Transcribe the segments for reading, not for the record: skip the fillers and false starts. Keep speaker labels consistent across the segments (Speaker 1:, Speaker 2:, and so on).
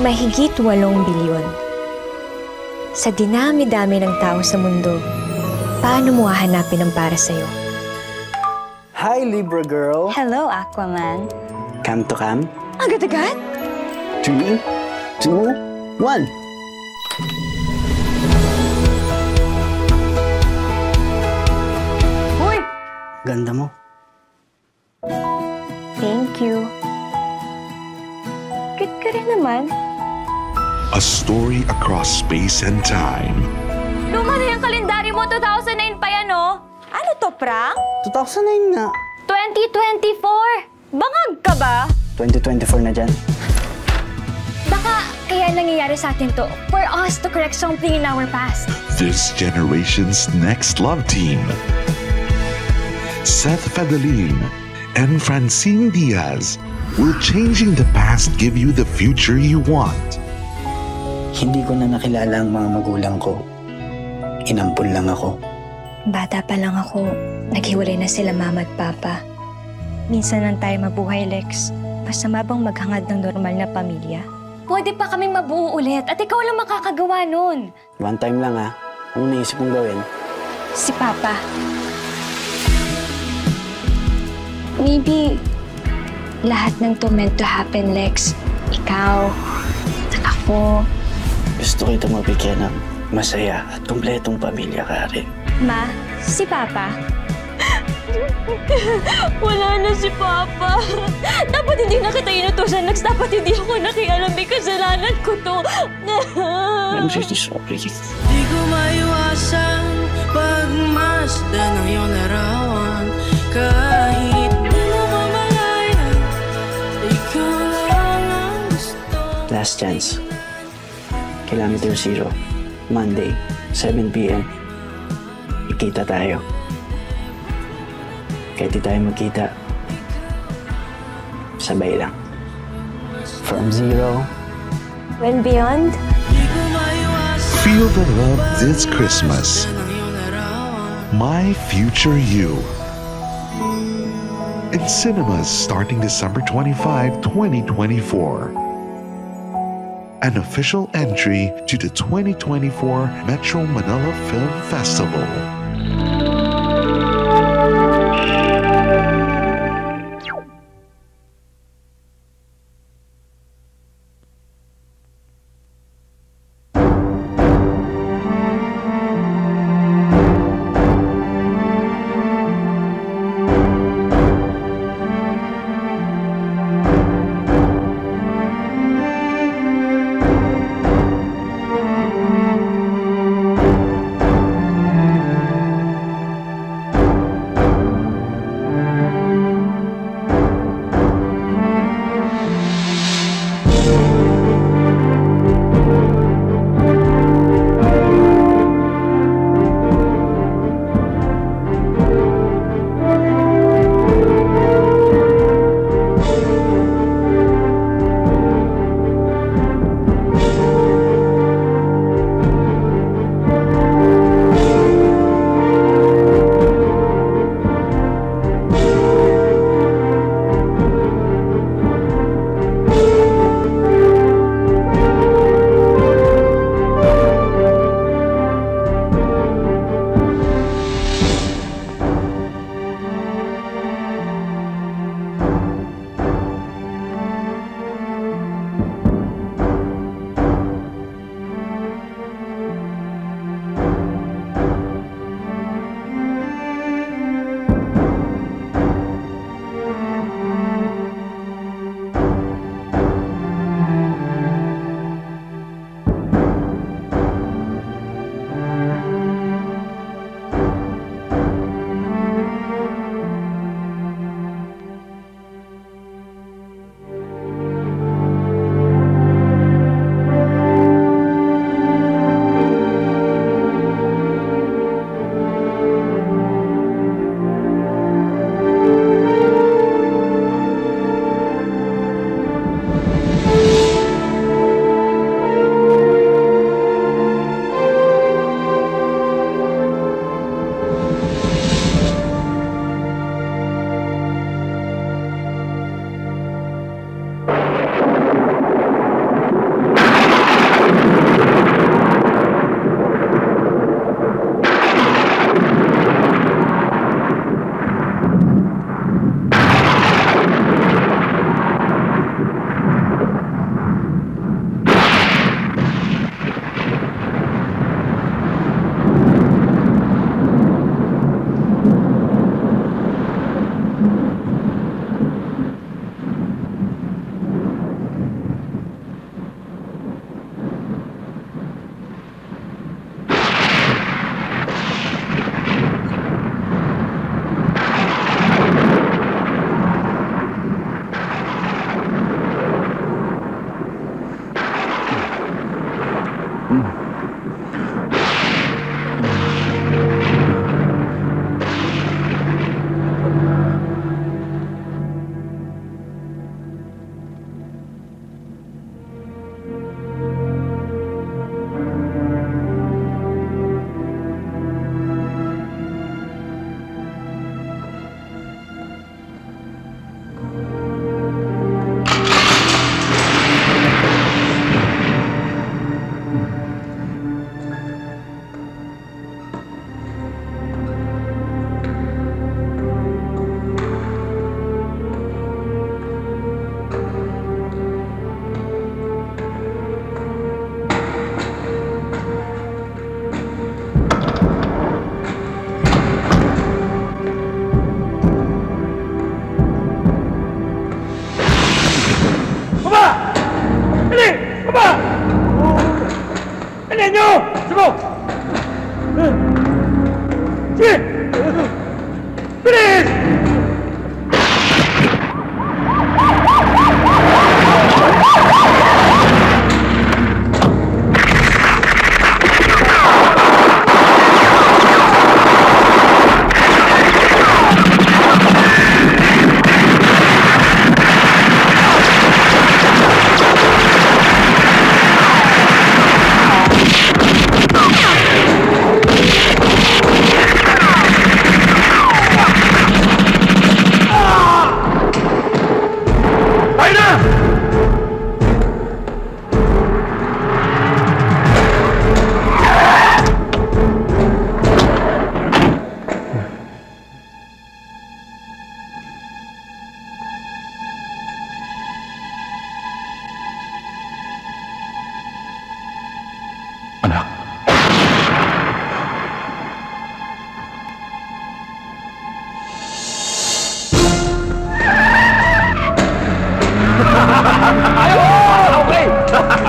Speaker 1: Mahigit 8 bilyon. Sa dinami-dami ng tao sa mundo, paano mo hahanapin ang para sa'yo?
Speaker 2: Hi, Libra girl.
Speaker 1: Hello, Aquaman.
Speaker 2: Come to come?
Speaker 1: Agad-agad?
Speaker 2: 3, 2, 1.
Speaker 1: Hoy!
Speaker 2: Ganda mo.
Speaker 1: Thank you. Cute ka rin naman.
Speaker 3: A story across space and time.
Speaker 1: Luma na yung kalendaryo mo, 2009 pa yan, oh. Ano to, prank?
Speaker 2: 2009 nga.
Speaker 1: 2024! Bangag ka ba?
Speaker 2: 2024 na dyan.
Speaker 1: Baka kaya nangyayari sa atin to for us to correct something in our past.
Speaker 3: This generation's next love team. Seth Federline and Francine Diaz. Will changing the past give you the future you want?
Speaker 2: Hindi ko na nakilala ang mga magulang ko. Inampun lang ako.
Speaker 1: Bata pa lang ako, naghiwalay na sila mama at papa. Minsan lang tayo mabuhay, Lex. Masama bang maghangad ng normal na pamilya? Pwede pa kaming mabuo ulit at ikaw lang makakagawa nun.
Speaker 2: One time lang ha. Anong naisip mong gawin?
Speaker 1: Si Papa. Maybe lahat ng to meant to happen, Lex. Ikaw, at ako.
Speaker 2: Gusto kita mabigyan ng masaya at kumpletong pamilya ka rin.
Speaker 1: Ma, si Papa. Wala na si Papa. Dapat hindi na kita inutusan, Lex. Dapat hindi ako nakialam. May kasalanan ko to.
Speaker 2: I'm really sorry.
Speaker 4: Di ko maiwasan pagmasdan ng iyong larawan. Kahit di mo mamalaya, ikaw lang ang gusto.
Speaker 2: Last chance. Kilometer 0. Monday, 7 p.m. Ikita tayo. Kahit di tayo magkita, sabay lang. From 0
Speaker 1: When beyond,
Speaker 3: Feel the love this Christmas. My Future You. In cinemas starting December 25, 2024. An official entry to the 2024 Metro Manila Film Festival.
Speaker 5: Bilis!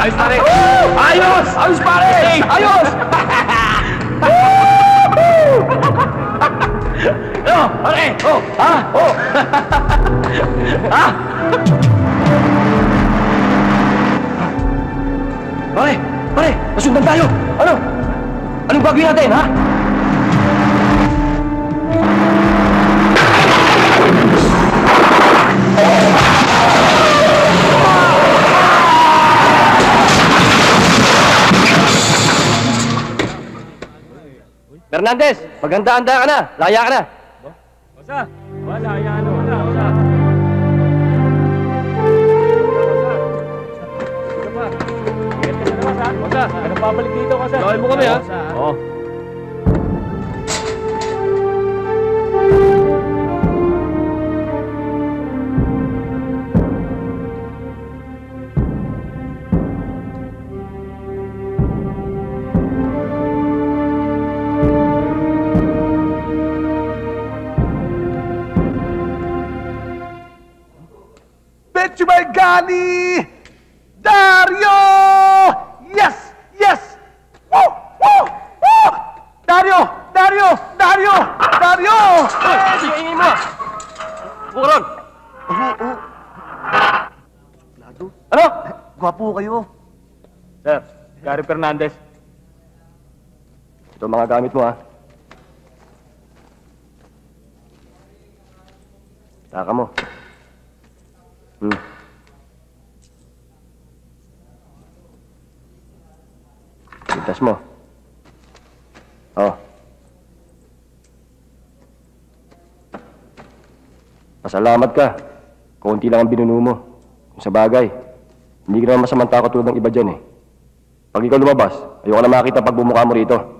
Speaker 5: Ayos pare! Ayos! Ayos pare! Ayos! Ano? Pare! Oh! Ha? Oh! Ha? Pare! Pare! Nasundan tayo! Ano? Anong gagawin natin, ha? Fernandez, maghanda-handa ka na. Laya ka na.
Speaker 6: Basta, wala, yan, wala, wala. Sige pa. Ingat ka na naman, ha? Basta, anong babalik dito ka, sa?
Speaker 5: Gawin mo kami, ha?
Speaker 6: Oo.
Speaker 5: Gani! Dario! Yes! Yes! Woo! Woo! Woo! Dario! Dario! Dario! Dario!
Speaker 6: Sige, ingin mo! Bukaron!
Speaker 5: Ano? Gwapo kayo.
Speaker 6: Sir, Gary Fernandez.
Speaker 5: Ito mga gamit mo, ha? Taka mo. Pintas mo. Oh. Pasalamat ka. Kaunti lang ang binuno mo. Kung sa bagay, hindi ka naman masamang takot tulad ng iba dyan, eh. Pag ikaw lumabas, ayoko na makita pag bumukha mo rito.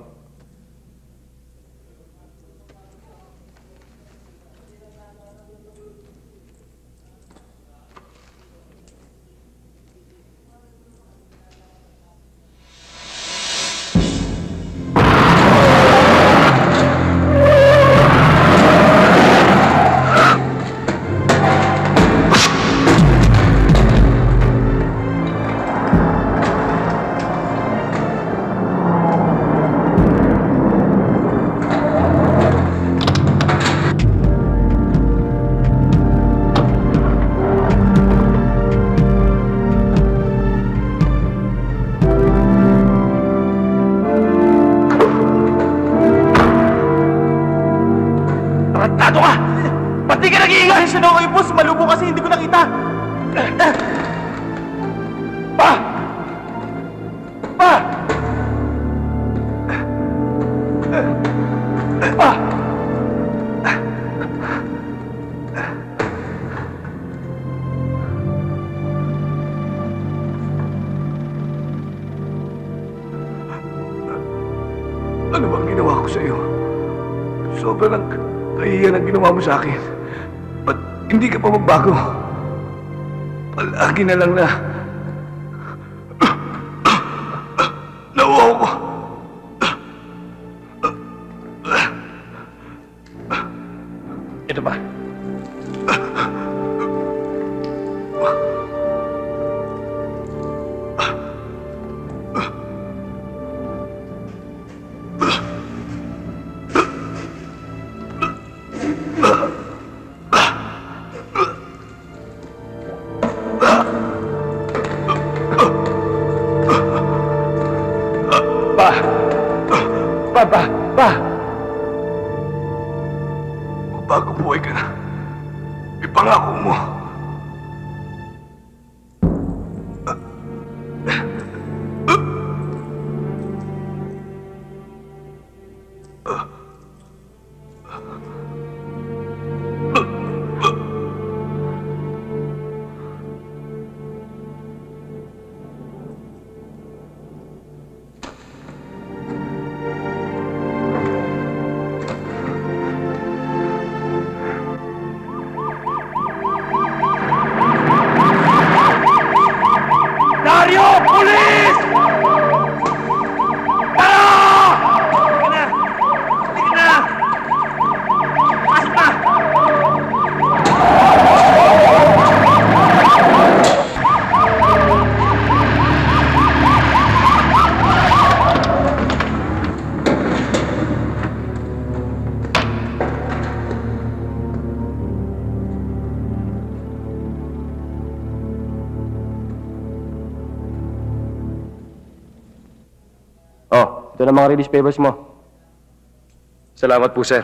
Speaker 5: Tarantado ka! Ba't di ka nag-iingay? Siya na ako yung boss. Malubo kasi hindi ko nakita. Pa! Pa! Pa! Ano bang ginawa ko sa'yo? Sobrang kahiyan ang ginawa mo sa akin. Ba't hindi ka pa magbago? Palagi na lang na nauwaw ko. Ito ba?
Speaker 7: Magbagong buhay ka na. Ipangako mo.
Speaker 6: Dario! Pulis! Tara! Halika na! Halika na! Pasok na!
Speaker 5: Oh, ito na mga release papers mo.
Speaker 7: Salamat po, sir.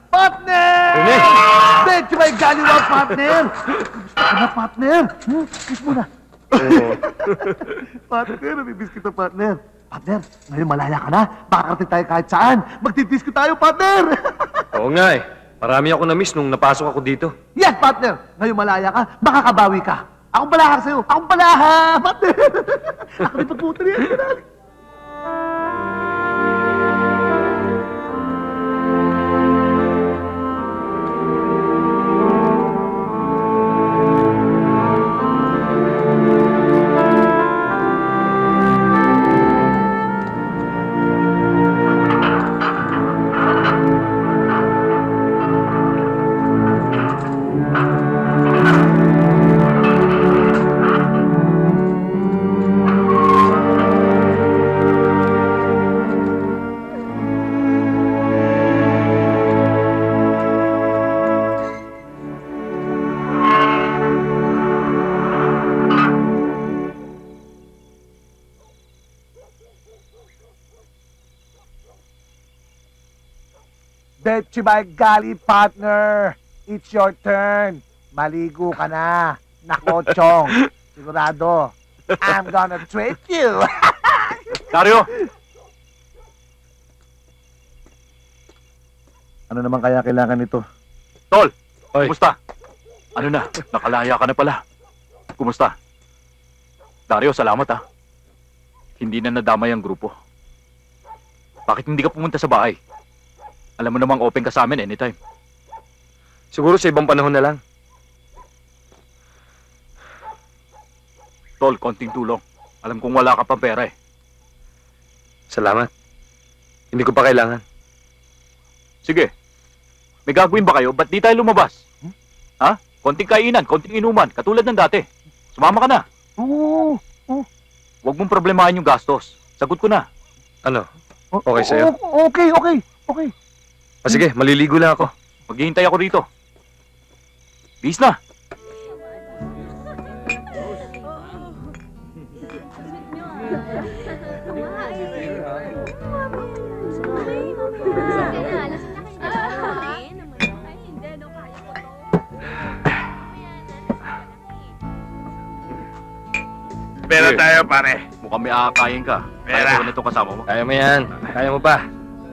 Speaker 8: Partner!
Speaker 7: Rene!
Speaker 8: Medyo may galiwa, partner! Gusto ka na, partner? Kiss mo na. Partner, nabibis kita, partner. Partner, ngayon malaya ka na. Makakarating tayo kahit saan. Magtidisco tayo, partner!
Speaker 7: Oo nga eh. Marami ako na-miss nung napasok ako dito.
Speaker 8: Yes, partner! Ngayon malaya ka, makakabawi ka. Akong balaha sa'yo. Akong balaha, partner! Ako rin pagputo niya. Dechi by Gali, partner. It's your turn. Maligo ka na. Nako, Chong. Sigurado. I'm gonna treat you.
Speaker 6: Dario!
Speaker 8: Ano naman kaya kailangan nito?
Speaker 6: Tol!
Speaker 7: Oy.
Speaker 6: Kumusta? Ano na? Nakalaya ka na pala. Kumusta? Dario, salamat ha. Hindi na nadamay ang grupo. Bakit hindi ka pumunta sa bahay? Alam mo namang open ka sa amin anytime.
Speaker 7: Siguro sa ibang panahon na lang.
Speaker 6: Tol, konting tulong. Alam kong wala ka pang pera eh.
Speaker 7: Salamat. Hindi ko pa kailangan.
Speaker 6: Sige. May gagawin ba kayo? Ba't di tayo lumabas? Ha? Konting kainan, konting inuman, katulad ng dati. Sumama ka na.
Speaker 8: Oo.
Speaker 6: Huwag mong problemahin yung gastos. Sagot ko na.
Speaker 7: Ano? Okay sa'yo?
Speaker 8: Okay.
Speaker 7: Sige, maliligo lang ako.
Speaker 6: Maghihintay ako rito. Bis na.
Speaker 7: Pera tayo, pare.
Speaker 6: Mukhang may aakayin ka.
Speaker 7: Pera.
Speaker 6: Kaya ko na itong kasama mo.
Speaker 7: Kaya mo yan. Kaya mo pa.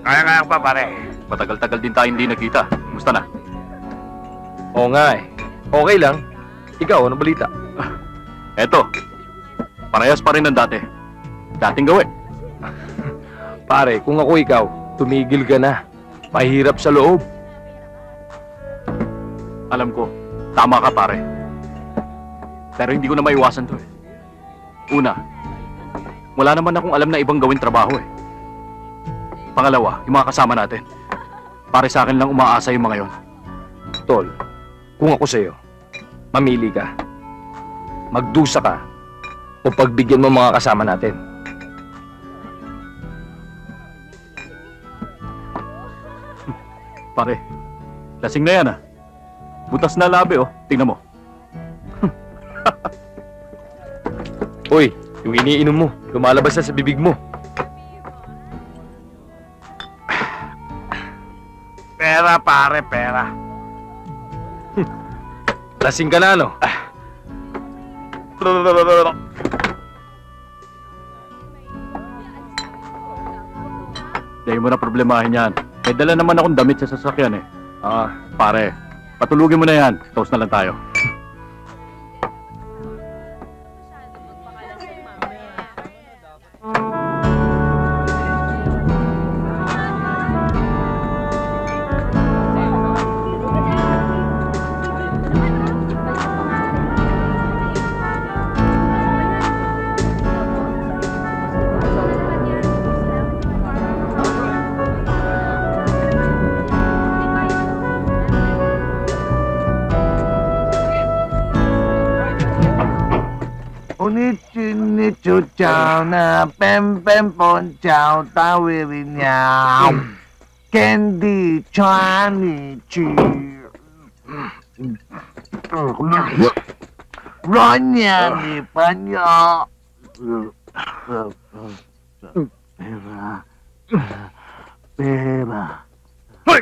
Speaker 7: Kaya pa, pare.
Speaker 6: Matagal-tagal din tayo hindi nagkita. Kumusta na?
Speaker 7: Oo nga eh. Okay lang. Ikaw, ano balita?
Speaker 6: Eto. Parehas pa rin ng dati. Dating gawin.
Speaker 7: Pare, kung ako ikaw, tumigil ka na. Mahirap sa loob.
Speaker 6: Alam ko, tama ka pare. Pero hindi ko na maiwasan to eh. Una, wala naman akong alam na ibang gawin trabaho eh. Pangalawa, yung mga kasama natin. Pare sa akin lang umaasa yung mga yon.
Speaker 7: Tol, kung ako sa'yo, mamili ka. Magdusa ka o pagbigyan mo mga kasama natin.
Speaker 6: Pare, lasing na yan ah. Butas na labi oh. Tingnan mo.
Speaker 7: Uy, Yung iniinom mo, lumalabas na sa bibig mo.
Speaker 8: Pera, pare, pera.
Speaker 7: Lasing ka na, no?
Speaker 6: Dahil mo na problemahin yan. May dala naman akong damit sa sasakyan eh. Pare, patulugin mo na yan. Toast na lang tayo.
Speaker 8: Unichu chow na pem pem pon chow tawirin niya. Candy chani chi. Ronya ni panya. Pera. Pera.
Speaker 7: Hoy!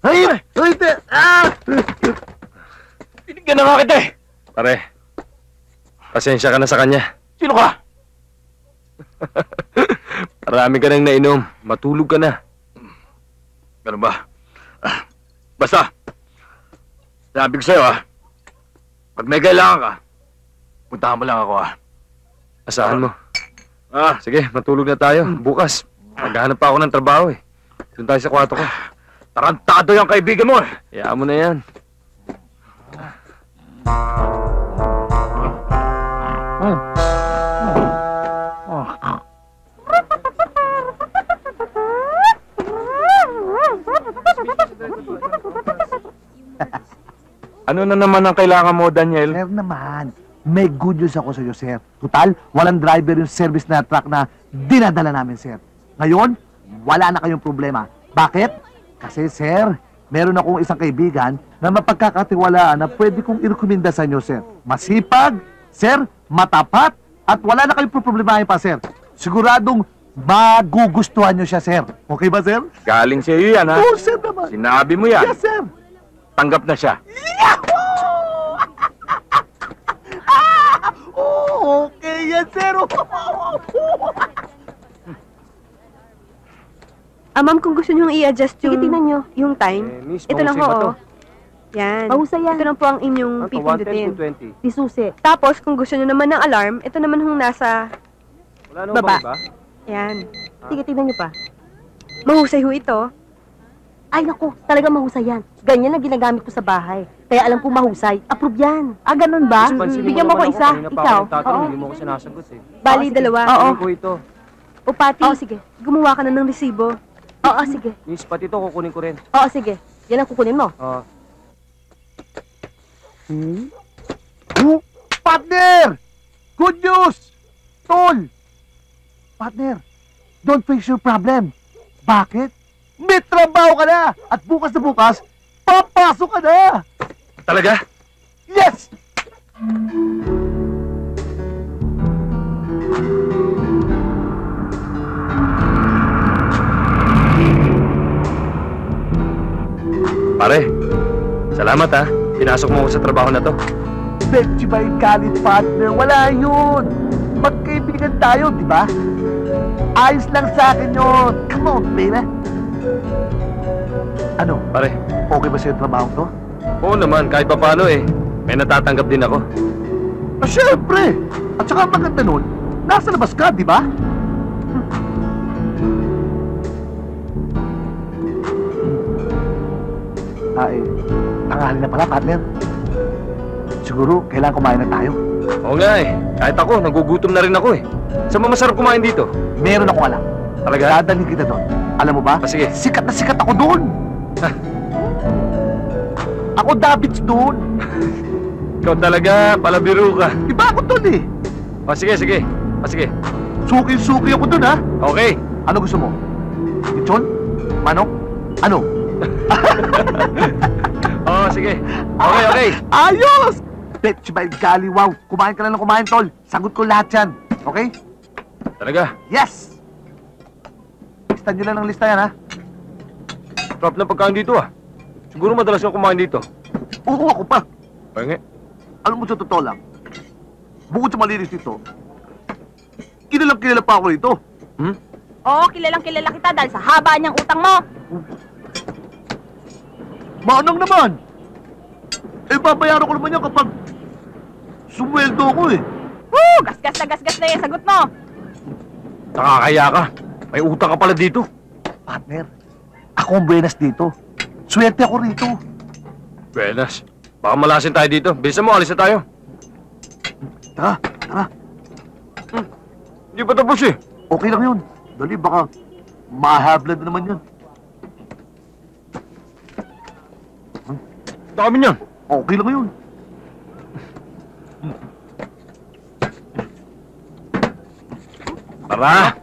Speaker 8: Ay! Ay!
Speaker 7: Binigyan na nga kita eh! Pare, pasensya ka na sa kanya.
Speaker 6: Sino ka?
Speaker 7: Marami ka nang nainom. Matulog ka na.
Speaker 6: Ganun ba? Basta, sabi ko sa'yo pag may kailangan ka, puntahan mo lang ako
Speaker 7: Asahan mo. Sige, matulog na tayo. Bukas, maghahanap pa ako ng trabaho eh. Doon tayo sa kwarto ko.
Speaker 6: Tarantado yung kaibigan mo
Speaker 7: Hayaan mo na yan.
Speaker 6: Ano na naman ang kailangan mo, Daniel?
Speaker 8: Sir naman, may good news ako sa iyo, sir. Total, walang driver yung service na truck na dinadala namin, sir. Ngayon, wala na kayong problema. Bakit? Kasi, sir, meron akong isang kaibigan na mapagkakatiwalaan na pwede kong irekomenda sa inyo, sir. Masipag, sir, matapat, at wala na kayong problemahin pa, sir. Siguradong magugustuhan nyo siya, sir. Okay ba, sir?
Speaker 6: Galing sa iyo yan, ha?
Speaker 8: Oo, sir naman.
Speaker 6: Sinabi mo yan.
Speaker 8: Yes, sir.
Speaker 6: Tanggap na siya.
Speaker 8: Okay, yes, sir.
Speaker 9: Ma'am, kung gusto nyo i-adjust yung...
Speaker 10: Sige, tingnan nyo.
Speaker 9: Yung time.
Speaker 7: Miss,
Speaker 9: Ito lang
Speaker 7: mahusay ba
Speaker 9: po,
Speaker 7: to?
Speaker 9: Yan.
Speaker 10: Mahusay yan.
Speaker 9: Ito lang po ang inyong pipindutin.
Speaker 10: Si Susi.
Speaker 9: Tapos, kung gusto nyo naman ng alarm, ito naman yung nasa...
Speaker 7: Wala
Speaker 9: Baba.
Speaker 7: ba?
Speaker 9: Yan.
Speaker 10: Sige, tingnan nyo pa.
Speaker 9: Mahusay ho ito.
Speaker 10: Ay, naku, talaga mahusay yan. Ganyan ang ginagamit ko sa bahay. Kaya alam ko mahusay. Approve yan. Ah, ganun ba? Bigyan mo ko isa. Ikaw. Oo.
Speaker 7: Hindi mo ko sinasagot eh.
Speaker 9: Bali, dalawa.
Speaker 10: Oo.
Speaker 7: Kunin ko ito.
Speaker 10: O, pati.
Speaker 9: Oo, sige. Gumawa ka na ng resibo.
Speaker 10: Oo, sige.
Speaker 7: Miss, pati ito kukunin ko rin.
Speaker 10: Oo, sige. Yan ang kukunin mo.
Speaker 8: Partner! Good news! Tol! Partner, don't face your problem. Bakit? May trabaho ka na! At bukas na bukas, papasok ka na!
Speaker 7: Talaga?
Speaker 8: Yes!
Speaker 7: Pare, salamat ha. Pinasok mo ako sa trabaho na to.
Speaker 8: Betchy ba yung galit, partner? Wala yun! Magkaibigan tayo, di ba? Ayos lang sa akin yun. Come on, baby. Ano?
Speaker 7: Pare,
Speaker 8: Okay ba sa'yo yung trabaho to?
Speaker 7: oo naman, kahit pa paano eh. May natatanggap din ako.
Speaker 8: Ah, syempre! At saka maganda nun, nasa labas ka, di ba? Tanghali na pala, partner. Siguro, kailangan kumain na tayo.
Speaker 7: Oo nga eh. Kahit ako, nagugutom na rin ako eh. Saan ba masarap kumain dito?
Speaker 8: Meron akong alam.
Speaker 7: Talaga?
Speaker 8: Dadalhin kita doon. Alam mo ba?
Speaker 7: Sige.
Speaker 8: Sikat na sikat ako doon! Ako Davids doon!
Speaker 7: Ikaw talaga, palabiro ka.
Speaker 8: Iba ako doon eh!
Speaker 7: O sige, sige. O sige.
Speaker 8: Suki-suki ako doon, ha?
Speaker 7: Okay.
Speaker 8: Ano gusto mo? Lechon? Manok? Ano?
Speaker 7: Oo, sige. Okay, okay.
Speaker 8: Ayos! Betch by golly, wow! Kumain ka lang ng kumain, tol. Sagot ko lahat yan. Okay?
Speaker 7: Talaga?
Speaker 8: Yes! Lista nyo lang ng lista yan, ha?
Speaker 7: Sarap na pagkain dito ah. Siguro madalas kang kumain dito.
Speaker 8: Oo, ako pa.
Speaker 7: Pahingi.
Speaker 8: Alam mo, sa totoo lang, bukod sa malinis dito, kilala pa ako rito.
Speaker 10: Oo, kilalang kilala kita dahil sa haba niyang utang mo.
Speaker 8: Manang naman! Eh, babayaran ko naman yan kapag sumweldo ko eh.
Speaker 10: Woo! Gasgas na yung sagot mo.
Speaker 7: Nakakaya ka. May utang ka pala dito.
Speaker 8: Partner, ako ang buenas dito. Swerte ako rito.
Speaker 7: Buenas. Baka malasin tayo dito. Bilisan mo, alis na tayo.
Speaker 8: Tara.
Speaker 7: Hindi pa tapos eh.
Speaker 8: Okay lang yun. Dali, baka mahablan na naman yun.
Speaker 7: Dami niyan.
Speaker 8: Okay lang yun.
Speaker 7: Tara.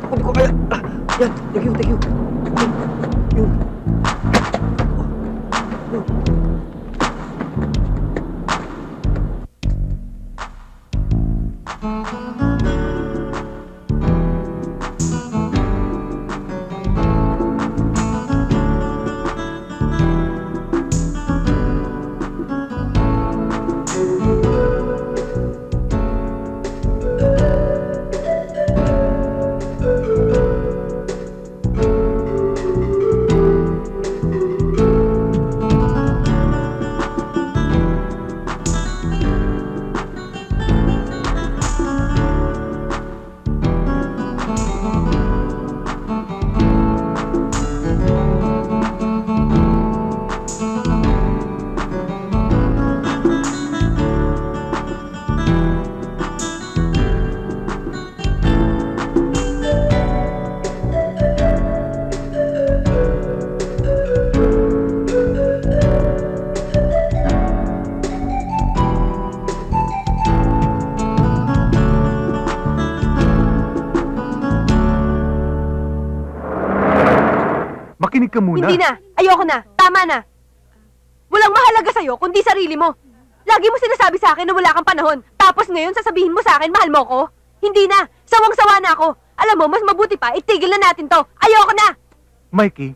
Speaker 8: Hindi ko kaya. Yan, thank you. Yun. Makinig ka muna.
Speaker 9: Hindi na. Ayoko na. Tama na. Walang mahalaga sa'yo kundi sarili mo. Lagi mo sinasabi sa akin na wala kang panahon. Tapos ngayon sasabihin mo sa akin mahal mo ko? Hindi na. Sawang-sawa na ako. Alam mo, mas mabuti pa, itigil na natin to. Ayoko na!
Speaker 8: Mikey,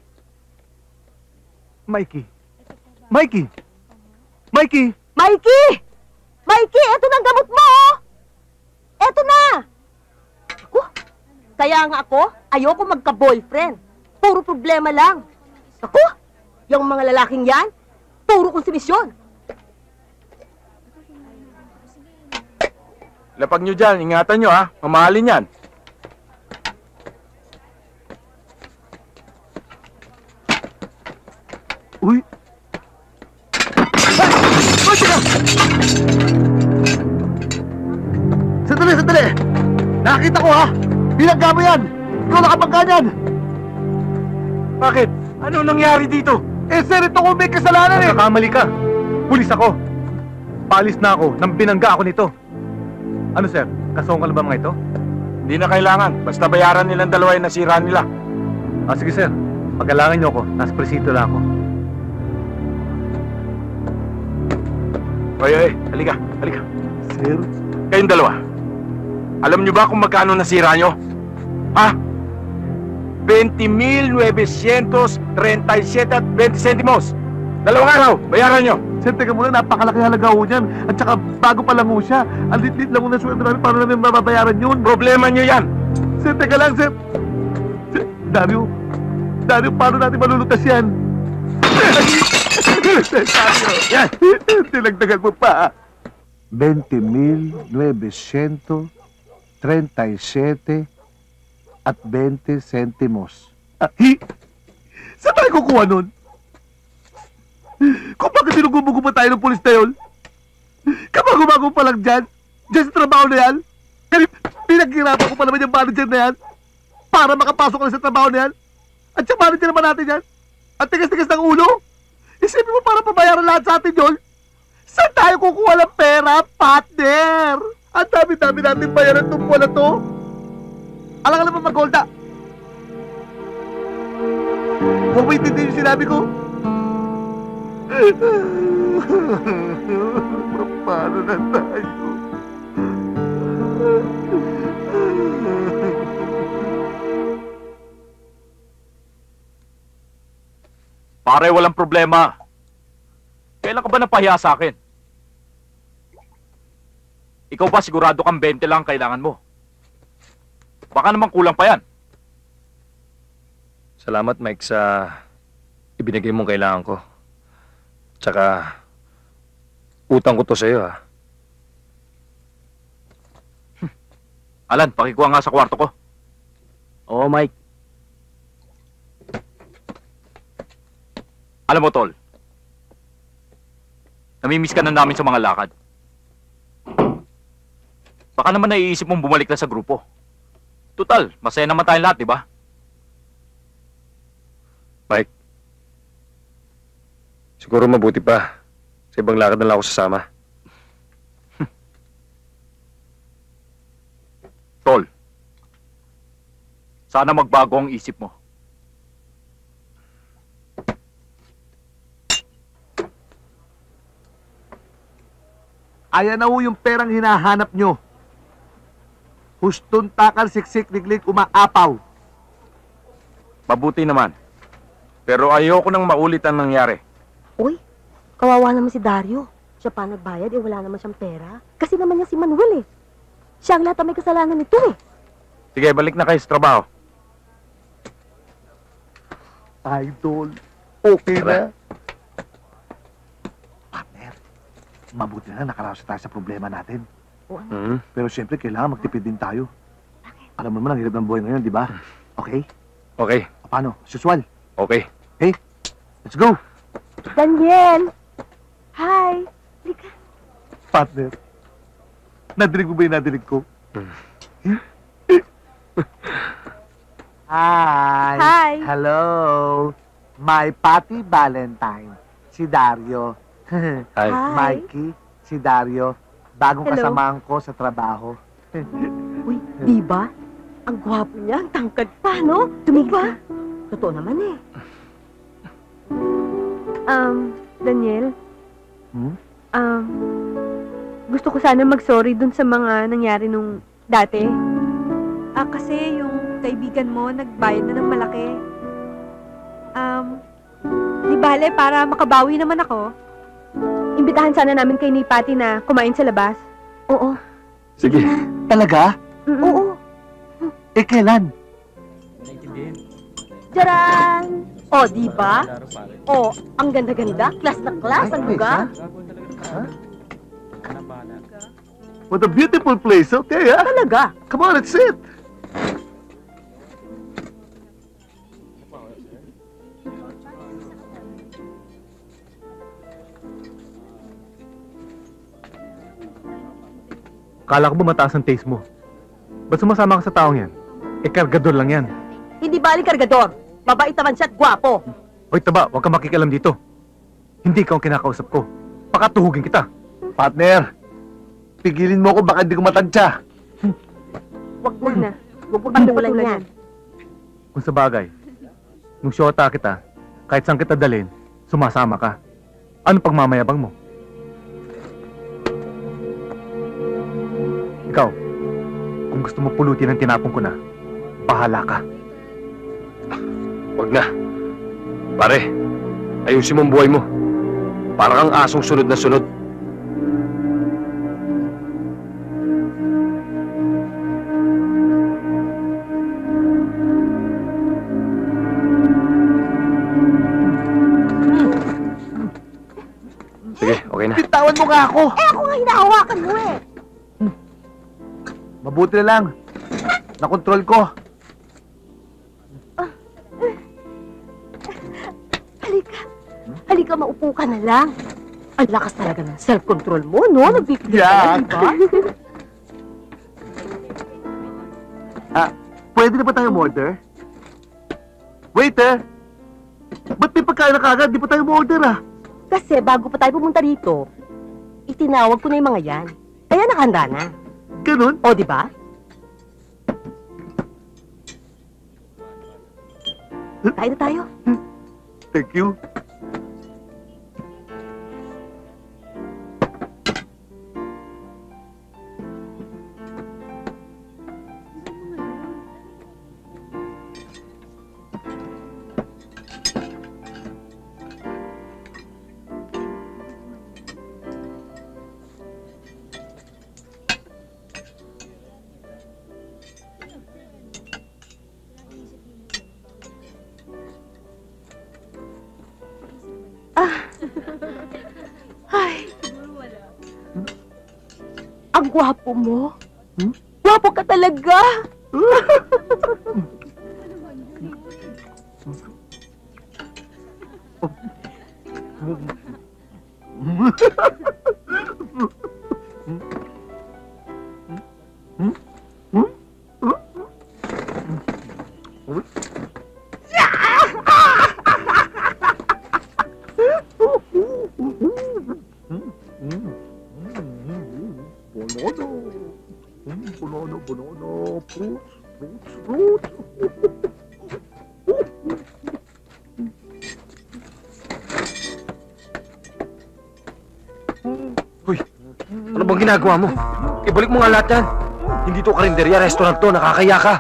Speaker 10: Eto na ang gamot mo, oh! Eto na! Ako, kaya nga ako, ayoko magka-boyfriend. Puro problema lang. Ako, yung mga lalaking yan, puro konsumisyon.
Speaker 7: Lapag nyo dyan, ingatan nyo ha. Mamahalin yan.
Speaker 8: Uy! Sandali! Nakita ko ha! Bilangga mo yan! Ikaw nakapagkanyan!
Speaker 7: Bakit? Ano nangyari dito?
Speaker 8: Eh, sir, ito ko may kasalanan eh!
Speaker 11: Nagkakamali ka. Pulis ako. Paalis na ako nang binangga ako nito. Ano, sir? Kasungkal ba mga ito?
Speaker 7: Hindi na kailangan. Basta bayaran nilang dalawa yung nasira nila.
Speaker 11: Sige, sir. Pagkalangan niyo ako. Nasa presito lang ako.
Speaker 7: Oy, halika.
Speaker 8: Sir?
Speaker 7: Kayong dalawa. Alam niyo ba kung magkano nasira niyo? Ha? 20,937 at 20 centimos. 2 araw, bayaran nyo.
Speaker 8: Sir, teka muna, napakalaki halaga ho niyan. At saka, bago pa lang ho siya. Ang lit-lit lang ho na sweldo namin, paano namin mababayaran yun?
Speaker 7: Problema nyo yan.
Speaker 8: Sir, teka lang, sir. Dario, paano natin malulutas yan? Dario, yan. Tinagdagan mo pa. 20,937 at 20 centimos. Saan tayo kukuha nun? Kung bakit sinugubo pa tayo ng pulis na yun? Kabago-bago pa lang dyan sa trabaho na yan. Kasi pinaghirapan ko pa naman yung manager na yan para makapasok na sa trabaho na yan. At yung manager naman natin yan. At tigas-tigas ng ulo. Isipin mo para pabayaran lahat sa atin yun. Saan tayo kukuha ng pera, partner? Ang dami-dami natin bayaran itong buwan na to. Alam ba mag-Golda? Huwag mo intindihin yung sinabi ko. Paano na tayo?
Speaker 6: Pare, walang problema. Kailan ka ba napahiya sa akin? Ikaw ba sigurado kang 20 lang ang kailangan mo? Baka naman kulang pa yan.
Speaker 7: Salamat, Mike, sa ibinigay mong kailangan ko. Tsaka, utang ko to sa'yo, ha?
Speaker 6: Alan, pakikuha nga sa kwarto ko.
Speaker 7: Oo, Mike.
Speaker 6: Alam mo, Tol, namimiss ka na namin sa mga lakad. Baka naman naiisip mong bumalik na sa grupo. Tutal, masaya naman tayong lahat, di ba?
Speaker 7: Mike, siguro mabuti pa. Sa ibang lakad na lang ako sasama.
Speaker 6: Tol, sana magbago ang isip mo.
Speaker 8: Ayan na ho yung perang hinahanap nyo. Huston, takal, siksik, liglig, umaapaw.
Speaker 7: Mabuti naman. Pero ayoko nang maulit ang nangyari.
Speaker 10: Uy, kawawa naman si Dario. Siya pa nagbayad, wala naman siyang pera. Kasi naman niya si Manuel, eh. Siya ang lahat ang may kasalanan nito, eh.
Speaker 7: Sige, balik na kayo sa trabaho.
Speaker 8: Idol, okay
Speaker 7: Tara.
Speaker 8: na. Partner, mabuti na nakaraos tayo sa problema natin. Pero siyempre, kailangan magtipid din tayo. Alam mo naman, ang hirap ng buhay ngayon, di ba? Okay?
Speaker 7: Okay,
Speaker 8: Paano? As usual.
Speaker 7: okay.
Speaker 8: Hey, let's go!
Speaker 10: Daniel! Hi! Halika.
Speaker 8: Partner, nadinig mo ba yung nadinig ko? Hi!
Speaker 10: Hi.
Speaker 8: Hello! My Patty Valentine, si Dario.
Speaker 7: Hi.
Speaker 8: Mikey, si Dario. Bagong
Speaker 10: Hello.
Speaker 8: kasamahan ko sa trabaho.
Speaker 10: Uy, di ba? Ang gwapo niya, ang tangkad pa, no? Tumigil ka. Totoo naman, eh.
Speaker 9: Daniel,
Speaker 8: Hmm?
Speaker 9: gusto ko sana mag-sorry dun sa mga nangyari nung dati. Kasi yung kaibigan mo nagbayad na ng malaki. Di bale, para makabawi naman ako, imbitahan sana namin kay ni Patty na kumain sa labas.
Speaker 10: Oo.
Speaker 7: Sige.
Speaker 8: Talaga?
Speaker 10: Oo.
Speaker 8: Eh, kailan?
Speaker 10: Jaran! O, di ba? O, ang ganda-ganda. Class na class ang lugar.
Speaker 8: What a beautiful place, okay, ha?
Speaker 10: Talaga.
Speaker 8: Come on, let's sit.
Speaker 11: Kala ko ba mataas ang taste mo? Ba't sumasama ka sa taong yan? Eh, kargador lang yan.
Speaker 10: Hindi bali kargador. Mabait naman siya at gwapo.
Speaker 11: Hoy, taba, huwag kang makikialam dito. Hindi ka ang kinakausap ko. Pakatuhugin kita.
Speaker 8: Partner, pigilin mo ako, baka hindi ko matansya.
Speaker 9: Wag na.
Speaker 10: Huwag patulan yan.
Speaker 11: Kung sa bagay, nung syota kita, kahit saan kita dalhin, sumasama ka. Ano pagmamayabang mo? Ikaw, kung gusto mo pulutin ang tinapon ko na, bahala ka.
Speaker 7: Huwag na. Pare, ayusin mo ang buhay mo. Parang kang asong sunod na sunod. Sige, okay na.
Speaker 8: Bitawan mo nga ako.
Speaker 10: Eh, ako nga hinahawakan mo, eh.
Speaker 8: Mabuti na lang. Nakontrol ko.
Speaker 10: Halika. Halika, maupo ka na lang. Ang lakas talaga ng self-control mo, no? Nagbibigay
Speaker 8: Yeah.
Speaker 10: ka na, di ba?
Speaker 8: Pwede na ba tayo order? Waiter! Ba't may pagkain na kagad? Di pa tayo order, ah?
Speaker 10: Kasi bago pa tayo pumunta rito, itinawag ko na yung mga yan. Kaya nakahanda na.
Speaker 8: Ganun?
Speaker 10: O, di ba? Kain na tayo.
Speaker 8: Thank you.
Speaker 10: Ang gwapo mo. Gwapo ka talaga.
Speaker 8: Banana, fruits.
Speaker 7: Hoy, ano bang ginagawa mo? Ibalik mo nga lahat yan. Hindi to karinderya, restaurant to, nakakaya ka.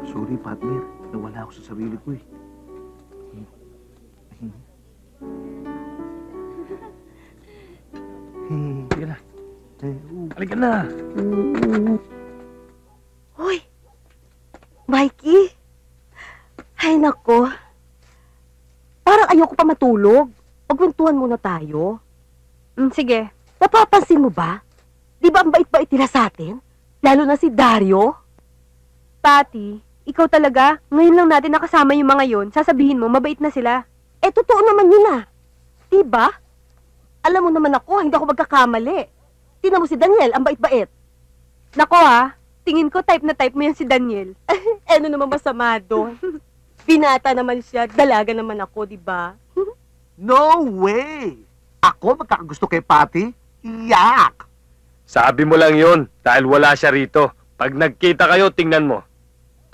Speaker 8: Sorry, partner. Nawala ako sa sarili ko eh.
Speaker 7: Sige na. Halika na.
Speaker 10: Hoy, Mikey. Ay, nako. Parang ayoko pa matulog. Pagkwentuhan muna tayo.
Speaker 9: Sige.
Speaker 10: Napapansin mo ba? Di ba ang bait-bait nila sa atin? Lalo na si Dario.
Speaker 9: Patty, ikaw talaga, ngayon lang natin nakasama yung mga yon, sasabihin mo, mabait na sila.
Speaker 10: Eh, totoo naman yun ah. Diba? Alam mo naman ako, hindi ako magkakamali. Tingnan mo si Daniel, ang bait-bait.
Speaker 9: Nako tingin ko type na type mo yan si Daniel.
Speaker 10: Ano naman masama doon? Binata naman siya, dalaga naman ako, diba?
Speaker 8: No way! Ako magkakagusto kay Patty? Yak!
Speaker 7: Sabi mo lang yun, dahil wala siya rito. Pag nagkita kayo, tingnan mo.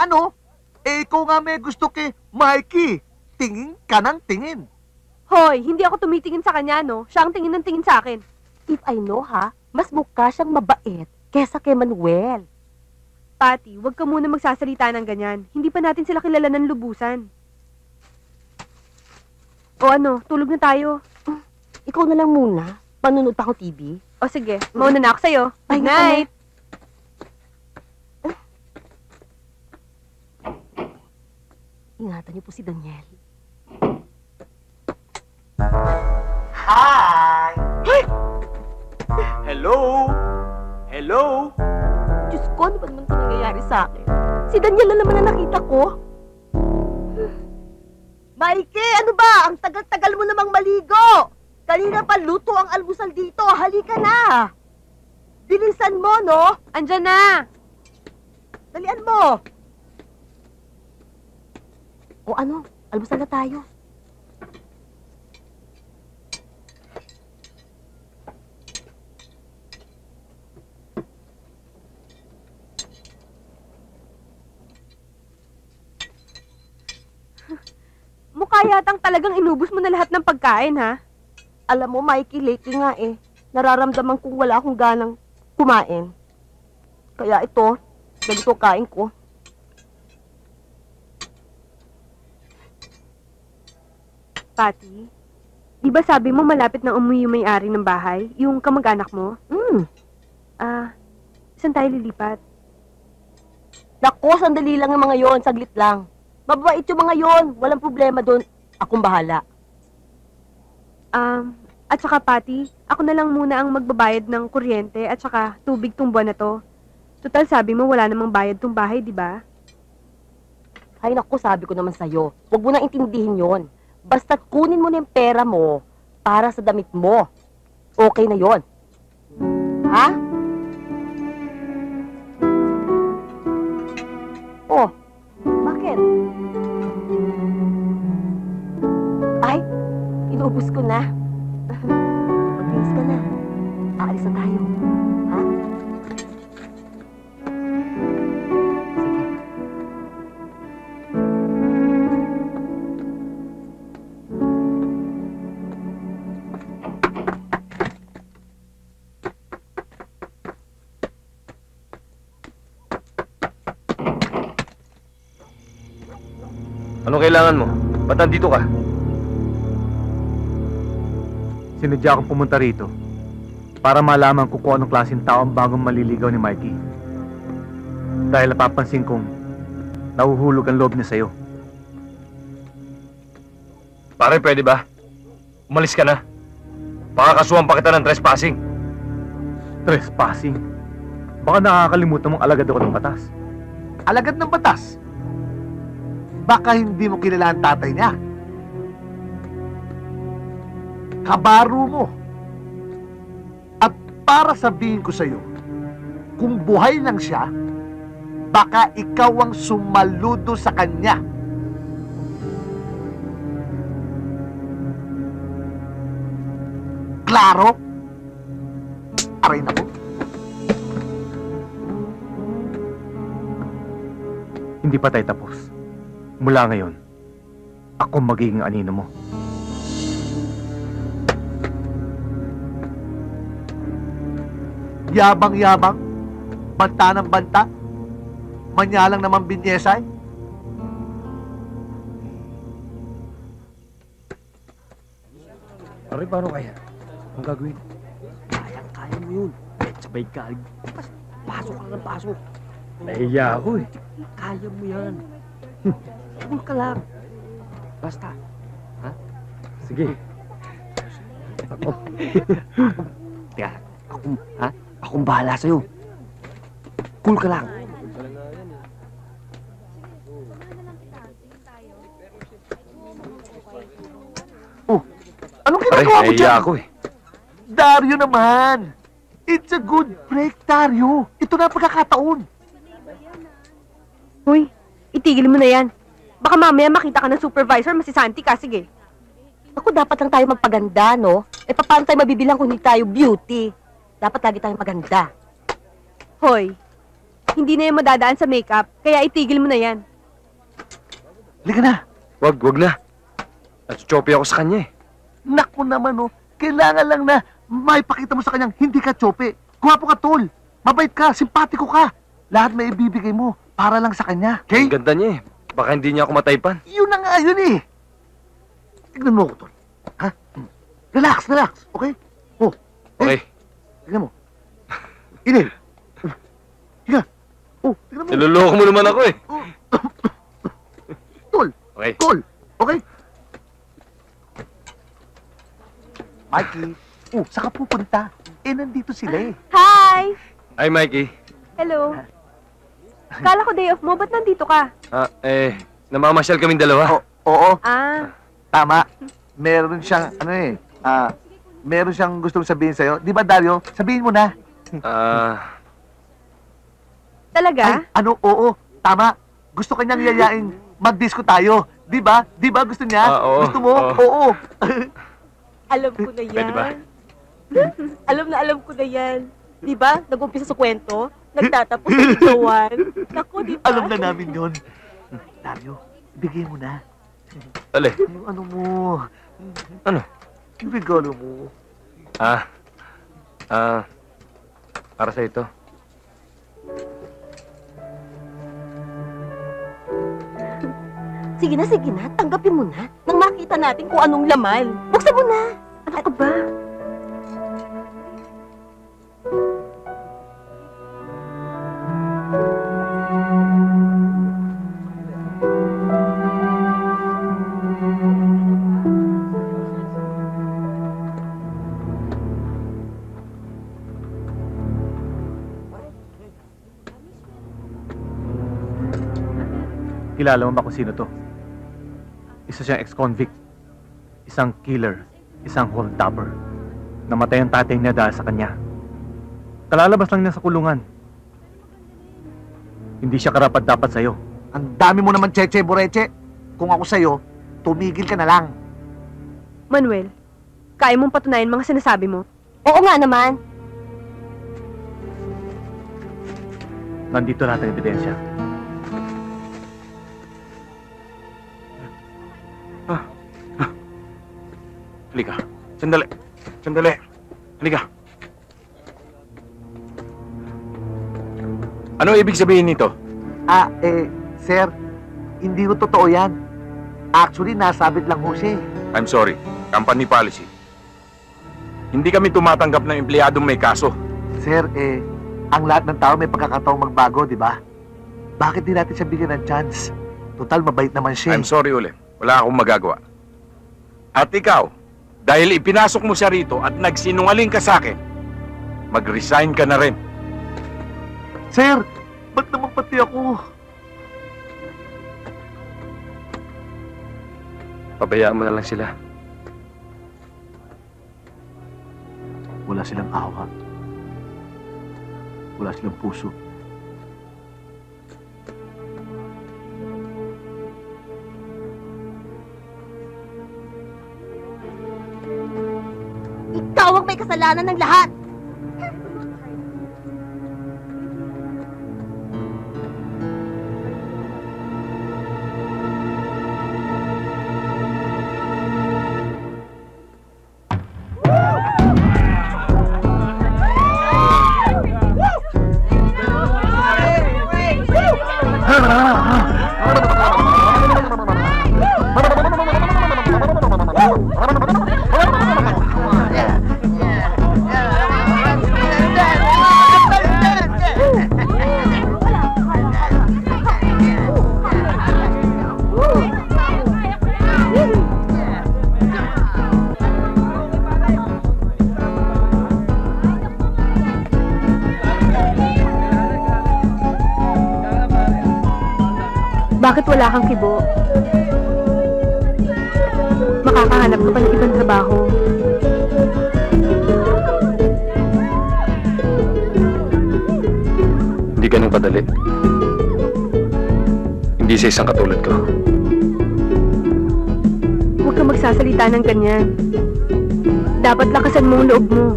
Speaker 8: Ano? Eh, ikaw nga may gusto kay Mikey. Tingin ka ng tingin.
Speaker 9: Hoy, hindi ako tumitingin sa kanya, no? Siya ang tingin ng tingin sa akin.
Speaker 10: If I know ha, mas mukha siyang mabait kesa kay Manuel.
Speaker 9: Patty, huwag ka muna magsasalita ng ganyan. Hindi pa natin sila kilala ng lubusan. O ano, tulog na tayo.
Speaker 10: Ikaw na lang muna. Panunod pa ako TV.
Speaker 9: O sige, mauna na ako sa'yo.
Speaker 10: Bye,
Speaker 9: Good night!
Speaker 10: Ingatan niyo po si Daniel.
Speaker 8: Hi!
Speaker 7: Hello? Hello?
Speaker 10: Diyos ko, ano ba naman ito nangyayari sa akin? Si Daniel na naman na nakita ko. Mikey, ano ba? Ang tagal-tagal mo namang maligo. Kanina pa luto ang almusal dito. Halika na. Bilisan mo, no?
Speaker 9: Andyan na!
Speaker 10: Dalian mo. O ano? Almusal na tayo.
Speaker 9: Mukha yatang talagang inubos mo na lahat ng pagkain, ha?
Speaker 10: Alam mo, Mikey, lately nga nararamdaman kong wala akong ganang kumain. Kaya ito, ganito kain ko.
Speaker 9: Patty, di ba sabi mo malapit na umuwi yung may-ari ng bahay? Yung kamag-anak mo? Saan tayo lilipat?
Speaker 10: Naku, sandali lang yung mga yon, saglit lang. Mababait yung mga yon, walang problema doon. Akong bahala.
Speaker 9: At saka Patty, ako na lang muna ang magbabayad ng kuryente at saka tubig tong buwan na to. Total, sabi mo wala namang bayad tong bahay, di ba?
Speaker 10: Ay naku, sabi ko naman sa'yo, huwag mo nang intindihin yon. Basta't kunin mo na yung pera mo para sa damit mo. Okay na yon. Ha? Oh, bakit? Ay, inuubos ko na. Mag-bilis ka na. Aalis na tayo. Ha? Sige.
Speaker 7: Anong kailangan mo? Ba't nandito ka?
Speaker 11: Sinadya akong pumunta rito para malaman ko kung anong klaseng tao ang bagong maliligaw ni Mikey. Dahil napapansin kong nahuhulog ang loob niya sa'yo.
Speaker 7: Pare, pwede ba? Umalis ka na. Pakakasuhan pa kita ng trespassing.
Speaker 11: Trespassing? Baka nakakalimutan mong alagad ako ng batas.
Speaker 8: Alagad ng batas? Baka hindi mo kilala ang tatay niya. Kabaro mo. At para sabihin ko sa'yo, kung buhay lang siya, baka ikaw ang sumaludo sa kanya. Klaro? Aray na mo.
Speaker 11: Hindi pa tayo tapos. Mula ngayon, ako magiging anino mo.
Speaker 8: Yabang-yabang, banta ng banta, manyalang naman binyesay.
Speaker 7: Pare, paano kaya? Ang gagawin?
Speaker 10: Kaya mo yun. Sabay ka. Pasok ka ng pasok.
Speaker 7: Nahiya ako eh.
Speaker 10: Kaya mo yan. Cool ka lang. Basta. Ha?
Speaker 7: Sige.
Speaker 10: Teka, akong bahala sa'yo. Cool ka lang.
Speaker 8: Oh, anong
Speaker 7: Pare,
Speaker 8: ginagawa mo
Speaker 7: nahiya
Speaker 8: dyan?
Speaker 7: ako eh.
Speaker 8: Dario naman! It's a good break, Dario. Ito na ang pagkakataon.
Speaker 9: Hoy, itigil mo na yan. Baka mamaya makita ka ng supervisor, masisanti ka, sige.
Speaker 10: Ako, dapat lang tayo magpaganda, no? Eh, paano tayo mabibilang kung hindi tayo beauty? Dapat lagi tayong maganda.
Speaker 9: Hoy, hindi na yan madadaan sa makeup, kaya itigil mo na yan.
Speaker 8: Halika na.
Speaker 7: Wag na. Natsuchopi ako sa kanya eh.
Speaker 8: Naku naman, oh. Kailangan lang na maipakita mo sa kanyang hindi ka tsope. Guwapo ka, tol. Mabait ka, simpatiko ka. Lahat may ibibigay mo para lang sa kanya. Okay?
Speaker 7: Ang ganda niya eh. Baka hindi niya ako mataypan.
Speaker 8: Yun na nga, yun eh. Tignan mo ako, tol. Ha? Relax. Okay? Oh.
Speaker 7: Okay.
Speaker 8: Tignan mo. Inil. Higa. Oh, tignan mo.
Speaker 7: Niloloko mo naman ako eh.
Speaker 8: Tol.
Speaker 7: Okay.
Speaker 8: Tol. Okay? Mikey. Oh, saan ka pupunta? Eh, nandito sila eh.
Speaker 9: Hi!
Speaker 7: Hi, Mikey.
Speaker 9: Hello. Kala ko day off mo, ba't nandito ka?
Speaker 7: Namamasyal kaming dalawa.
Speaker 8: Oo.
Speaker 9: Ah,
Speaker 8: Tama. Meron siyang, meron siyang gustong sabihin sa'yo. Di ba, Dario? Sabihin mo na.
Speaker 9: talaga?
Speaker 8: Ay, oo. Tama. Gusto kanyang yayain mag-disco tayo. Di ba? Di ba gusto niya?
Speaker 7: Oo.
Speaker 8: Gusto mo?
Speaker 7: Oo.
Speaker 8: Oo.
Speaker 10: Alam ko na yan.
Speaker 7: Pwede ba?
Speaker 10: alam ko na yan. Di ba? Nag-umpisa sa kwento, nagtatapos sa ligawan. Naku, di ba?
Speaker 8: Alam na namin yun. Dario, bigay mo na.
Speaker 7: Ale.
Speaker 8: Yung ano mo.
Speaker 7: Ano?
Speaker 8: Yung regalo mo.
Speaker 7: Para sa ito.
Speaker 10: Sige na. Tanggapin mo na. Nang makita natin kung anong laman. Buksan mo na.
Speaker 9: Ano ka ba?
Speaker 11: Kilala mo ba kung sino to? Isa siyang ex-convict. Isang killer. Isang hold-upper. Namatay ang tatay niya dahil sa kanya. Kalalabas lang niya sa kulungan. Hindi siya karapat-dapat sa'yo.
Speaker 8: Ang dami mo naman, Cheche Boreche. Kung ako sa'yo, tumigil ka na lang.
Speaker 9: Manuel, kaya mong patunayan mga sinasabi mo?
Speaker 10: Oo nga naman.
Speaker 11: Nandito lahat ng ebidensya.
Speaker 7: Halika. Sandali. Halika. Ano ibig sabihin nito?
Speaker 8: Sir, hindi ko totoo yan. Actually, nasabit lang ho siya eh.
Speaker 6: I'm sorry. Company policy. Hindi kami tumatanggap ng empleyadong may kaso.
Speaker 8: Sir, ang lahat ng tao may pagkakataong magbago, di ba? Bakit di natin siya bigyan ng chance? Total, mabait naman siya.
Speaker 6: I'm sorry ulit. Wala akong magagawa. At ikaw,
Speaker 12: Dahil ipinasok mo siya rito at nagsinungaling ka sa akin, mag-resign ka na rin.
Speaker 8: Sir, ba't naman pati ako?
Speaker 7: Pabayaan mo na lang sila.
Speaker 8: Wala silang awa. Wala silang puso.
Speaker 10: Ikaw ang may kasalanan ng lahat!
Speaker 9: Bakit wala kang kibo? Makakahanap ka pa ng ibang trabaho.
Speaker 7: Hindi ganun kadali. Hindi sa isang katulad ko.
Speaker 9: Huwag kang magsasalita ng ganyan. Dapat lakasan mo ang loob mo.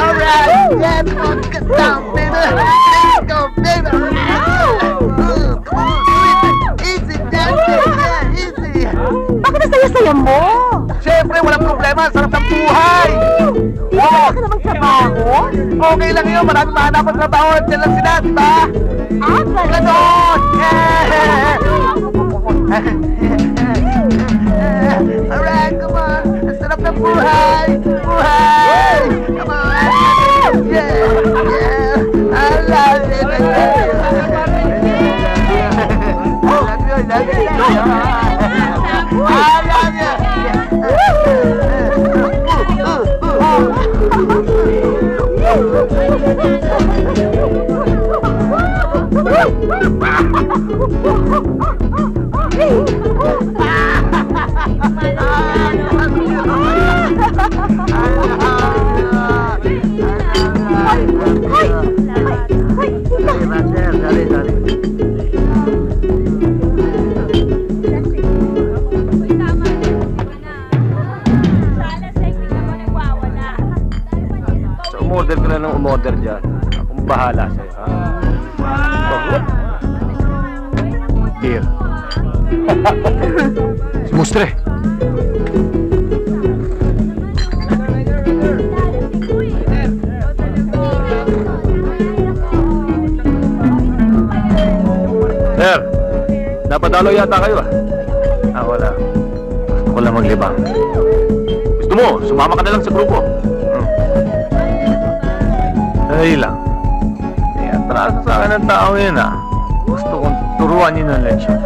Speaker 10: Alright, let's get down, baby. Let's go, baby. Easy, easy.
Speaker 9: Bakit nasaya-saya mo?
Speaker 8: Siyempre, walang problema. Sarap ng buhay.
Speaker 10: Di ba ka na magtrabaho?
Speaker 8: Okay lang yun. Maraming mahanap ang trabaho. Diyan lang sila, di ba? Ganon! Alright, come on. Ang sarap ng buhay. Buhay! Come on. Yeah, yeah. I love it. I love
Speaker 7: Umorder ka na ng umorder dyan. Akong bahala sa'yo, ha?
Speaker 11: Dear. Si Mustre.
Speaker 7: Sir, napadalo yata kayo, ah.
Speaker 11: Wala. Gusto ko lang maglibang.
Speaker 6: Gusto mo, sumama ka na lang sa grupo.
Speaker 11: Dahil lang. Atraso sa akin ng tao yun, ah. Gusto kong turuan niyo ng leksyon.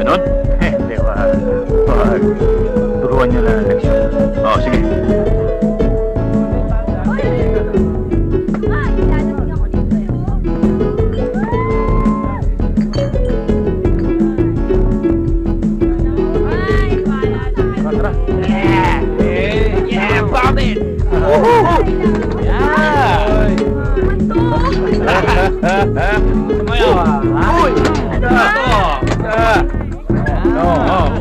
Speaker 6: Ganon?
Speaker 11: Hindi ba? Turuan niyo lang ng leksyon.
Speaker 6: Oo, sige.
Speaker 10: Yeah, Bobby!
Speaker 7: Sumayaw, ha?
Speaker 10: Uy!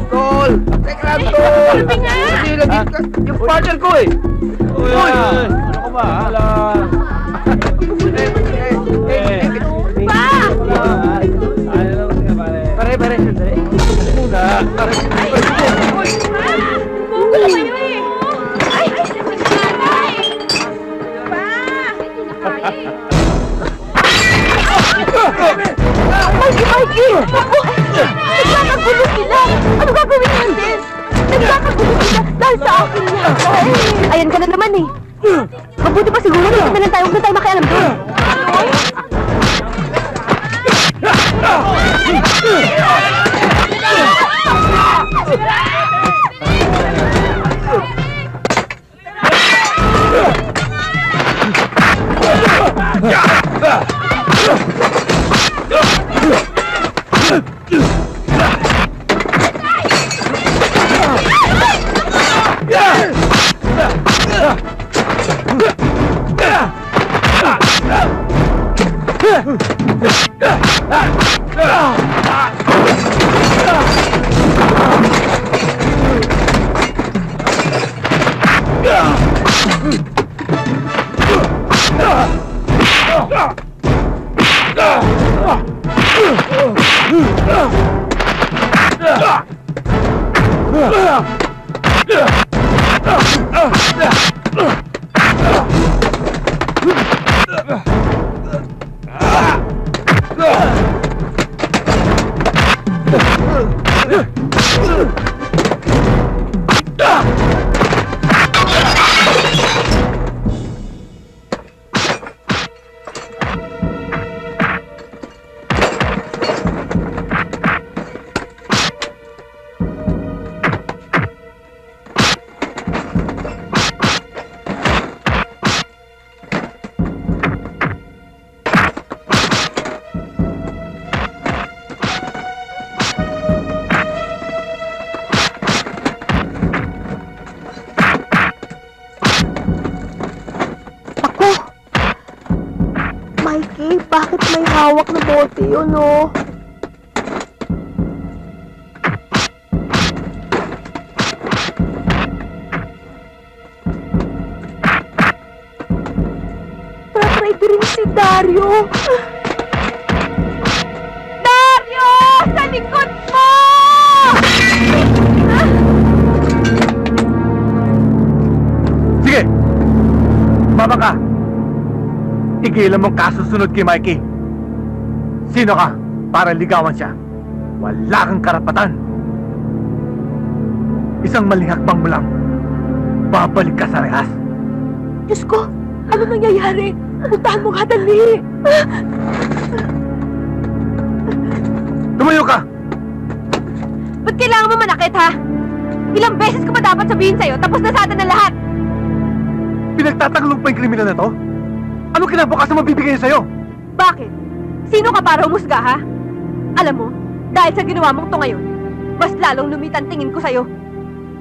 Speaker 8: Tol! Teka, Tol!
Speaker 7: Yung partner ko, eh! Uy! Ano ko ba, ha? Pare! Pare! Muna! Pare!
Speaker 10: Gugulo kayo eh! Ay! Mikey! Nagkakagulo sila! Ano gagawin natin? Nagkakagulo sila dahil sa akin yan! Ayan ka na naman eh! Mabuti pa siguro na lang tayo, huwag na tayo makialam doon! Bakit may hawak na bote yun, oh? Tatry rin si Dario. Dario! Sa likod mo!
Speaker 11: Sige! Baba ka! Tigilan mong kasusunod kay Mikey. Sino ka para ligawan siya? Wala kang karapatan. Isang maling hakbang mo lang, babalik ka sa rehas.
Speaker 10: Diyos ko, ano nangyayari? Puntahan mo nga dali.
Speaker 11: Tumayo ka!
Speaker 9: Ba't kailangan mo manakit, ha? Ilang beses ko pa dapat sabihin sa'yo, tapos na sa atin na lahat.
Speaker 11: Pinagtatagalog pa yung kriminal na to? Ano kinabukasan mabibigay niya sa'yo?
Speaker 9: Bakit? Sino ka para humusga, ha? Alam mo, dahil sa ginawa mong to ngayon, mas lalong lumitan tingin ko sa'yo.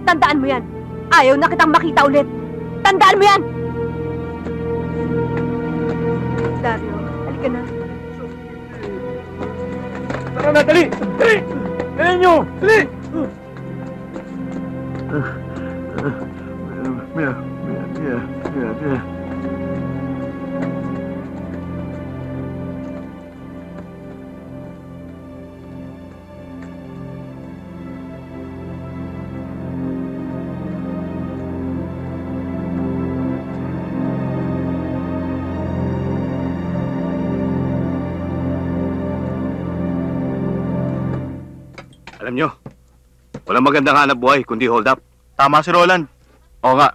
Speaker 9: Tandaan mo yan. Ayaw na kitang makita ulit. Tandaan mo yan! Dario, halika na.
Speaker 11: Tara na, dali! Dali! Dali nyo! Dali! Mia.
Speaker 6: Alam nyo, walang magandang hanap buhay kundi hold up. Tama si Roland. Oo nga,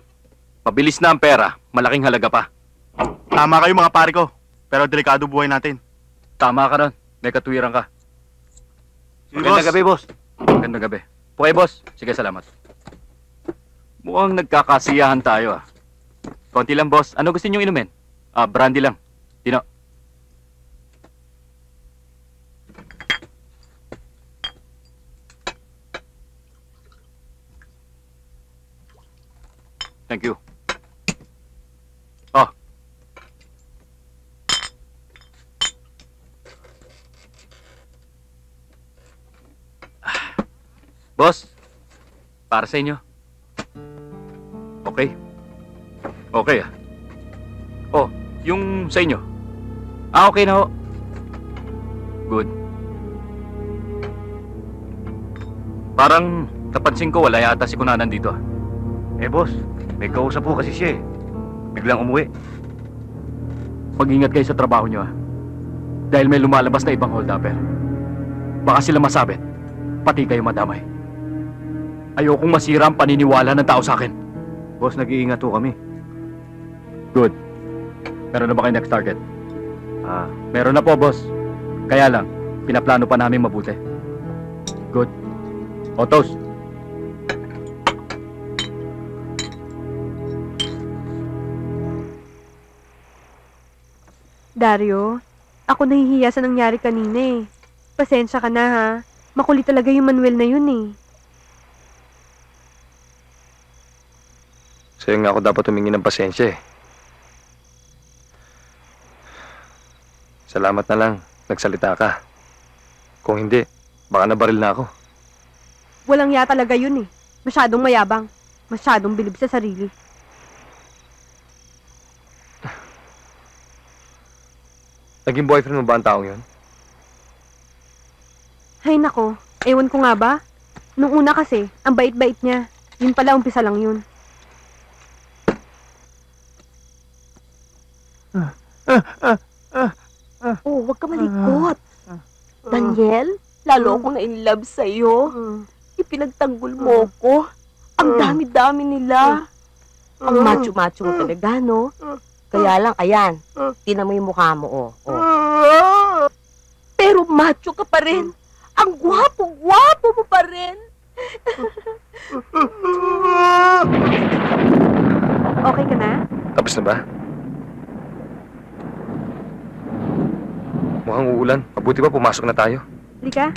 Speaker 6: mabilis na ang pera, malaking halaga pa. Tama kayo mga pare ko, pero delikado buhay natin. Tama ka ron, may katuwiran ka. Magandang gabi, boss. Magandang gabi. Okay, boss. Sige, salamat. Mukhang nagkakasiyahan tayo, ah. Konti lang, boss. Ano gusto nyo inumin? Brandy lang. Tino. Thank you. Oh. Boss, para sa inyo. Okay? Okay, ah. Oh, yung sa inyo. Okay na ho. Good. Parang napansin ko wala yata si Kunanan dito, ah.
Speaker 11: Eh, boss, may kausap po kasi siya eh. Biglang umuwi.
Speaker 6: Mag-ingat kayo sa trabaho nyo, ah. Dahil may lumalabas na ibang hold-upper. Baka sila masabit, pati kayo madamay. Ayokong masira ang paniniwala ng tao sa akin.
Speaker 11: Boss, nag-iingat po kami.
Speaker 6: Good. Meron na ba kayo next target? Meron na po, boss. Kaya lang, pinaplano pa namin mabuti. Good. Otos,
Speaker 9: Dario, ako nahihiya sa nangyari kanina eh. Pasensya ka na ha. Makulit talaga yung Manuel na yun eh.
Speaker 7: Sa'yo nga ako dapat humingi ng pasensya eh. Salamat na lang, nagsalita ka. Kung hindi, baka nabaril na ako.
Speaker 9: Walang ya talaga yun eh. Masyadong mayabang. Masyadong bilib sa sarili.
Speaker 7: Naging boyfriend mo ba ang taong yun?
Speaker 9: Hay nako, ewan ko nga ba? Nung una kasi, ang bait-bait niya. Yun pala, umpisa lang yun.
Speaker 10: Oh, wag ka malikot. Daniel, lalo akong na-inlove sa'yo. Ipinagtanggol mo ko. Ang dami-dami nila. Ang macho-macho mo talaga, no? Kaya lang, ayan, tinan mo yung mukha mo, oh. Pero macho ka pa rin. Ang gwapo-gwapo mo pa rin.
Speaker 9: Okay ka na?
Speaker 7: Tapos na ba? Mukhang uulan. Mabuti ba pumasok na tayo?
Speaker 9: Halika.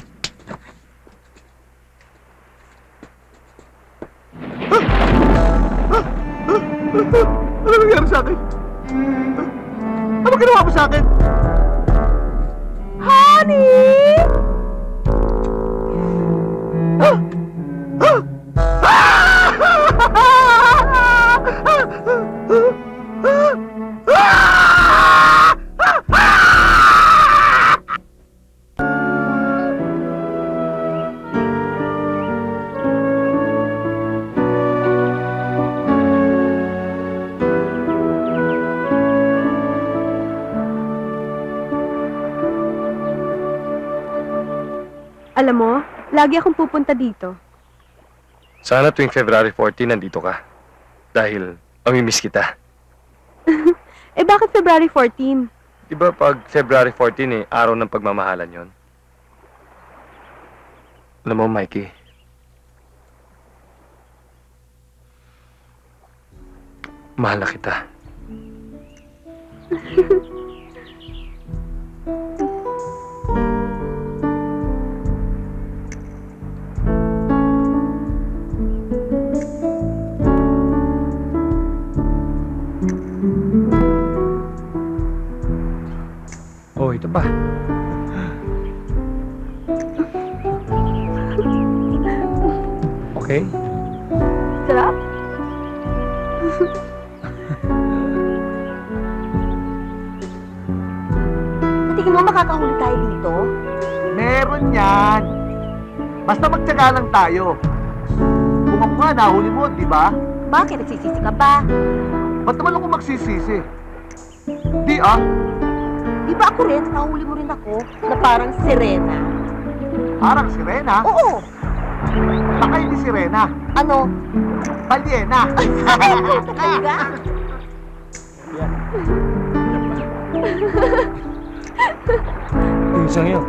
Speaker 8: Ano nangyari sa akin? Ano ginawa mo sa akin?
Speaker 10: Honey!
Speaker 9: Alam mo, lagi akong pupunta dito.
Speaker 7: Sana tuwing February 14 nandito ka. Dahil mamimiss kita.
Speaker 9: Eh bakit February 14?
Speaker 7: Diba pag February 14 araw ng pagmamahalan yon? Alam mo, Mikey, mahal na kita. Oh, ito pa. Okay?
Speaker 10: Sarap? Tingin mo makakahuli tayo dito?
Speaker 8: Meron yan. Basta magtyaga lang tayo. Kung ako nga, nahuli mo, di ba?
Speaker 10: Bakit? Nagsisisi ka ba?
Speaker 8: Ba't naman ako magsisisi? Di ah.
Speaker 10: Di ba ako rin? Nahuli mo rin ako na parang sirena.
Speaker 8: Parang sirena?
Speaker 10: Oo.
Speaker 8: Baka hindi sirena.
Speaker 10: Ano?
Speaker 8: Balyena.
Speaker 10: Talaga?
Speaker 7: Yung isang yun.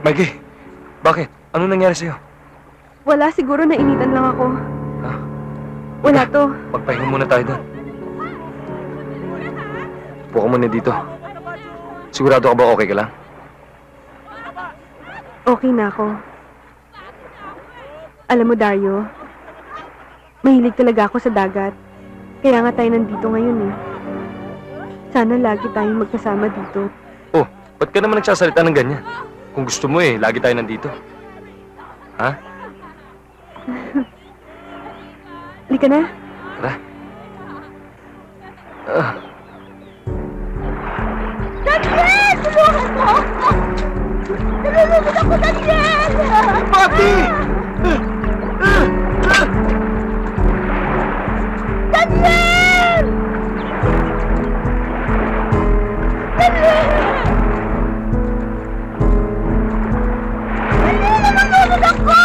Speaker 7: Mikey, bakit? Ano nangyari sa'yo?
Speaker 9: Wala, siguro nainitan lang ako. Wala to.
Speaker 7: Magpahinga muna tayo doon. Upo ka muna dito. Sigurado ka ba okay ka lang?
Speaker 9: Okay na ako. Alam mo, Dario, mahilig talaga ako sa dagat. Kaya nga tayo nandito ngayon eh. Sana lagi tayong magkasama dito.
Speaker 7: Oh, ba't ka naman nagsasalita ng ganyan? Kung gusto mo eh, lagi tayo nandito. Ha?
Speaker 9: Halika na.
Speaker 7: Tara.
Speaker 10: Daniel! Tulungan mo ako! Nalulunod ako, Daniel!
Speaker 12: Mati!
Speaker 10: Daniel! Daniel! Daniel! Nalulunod ako!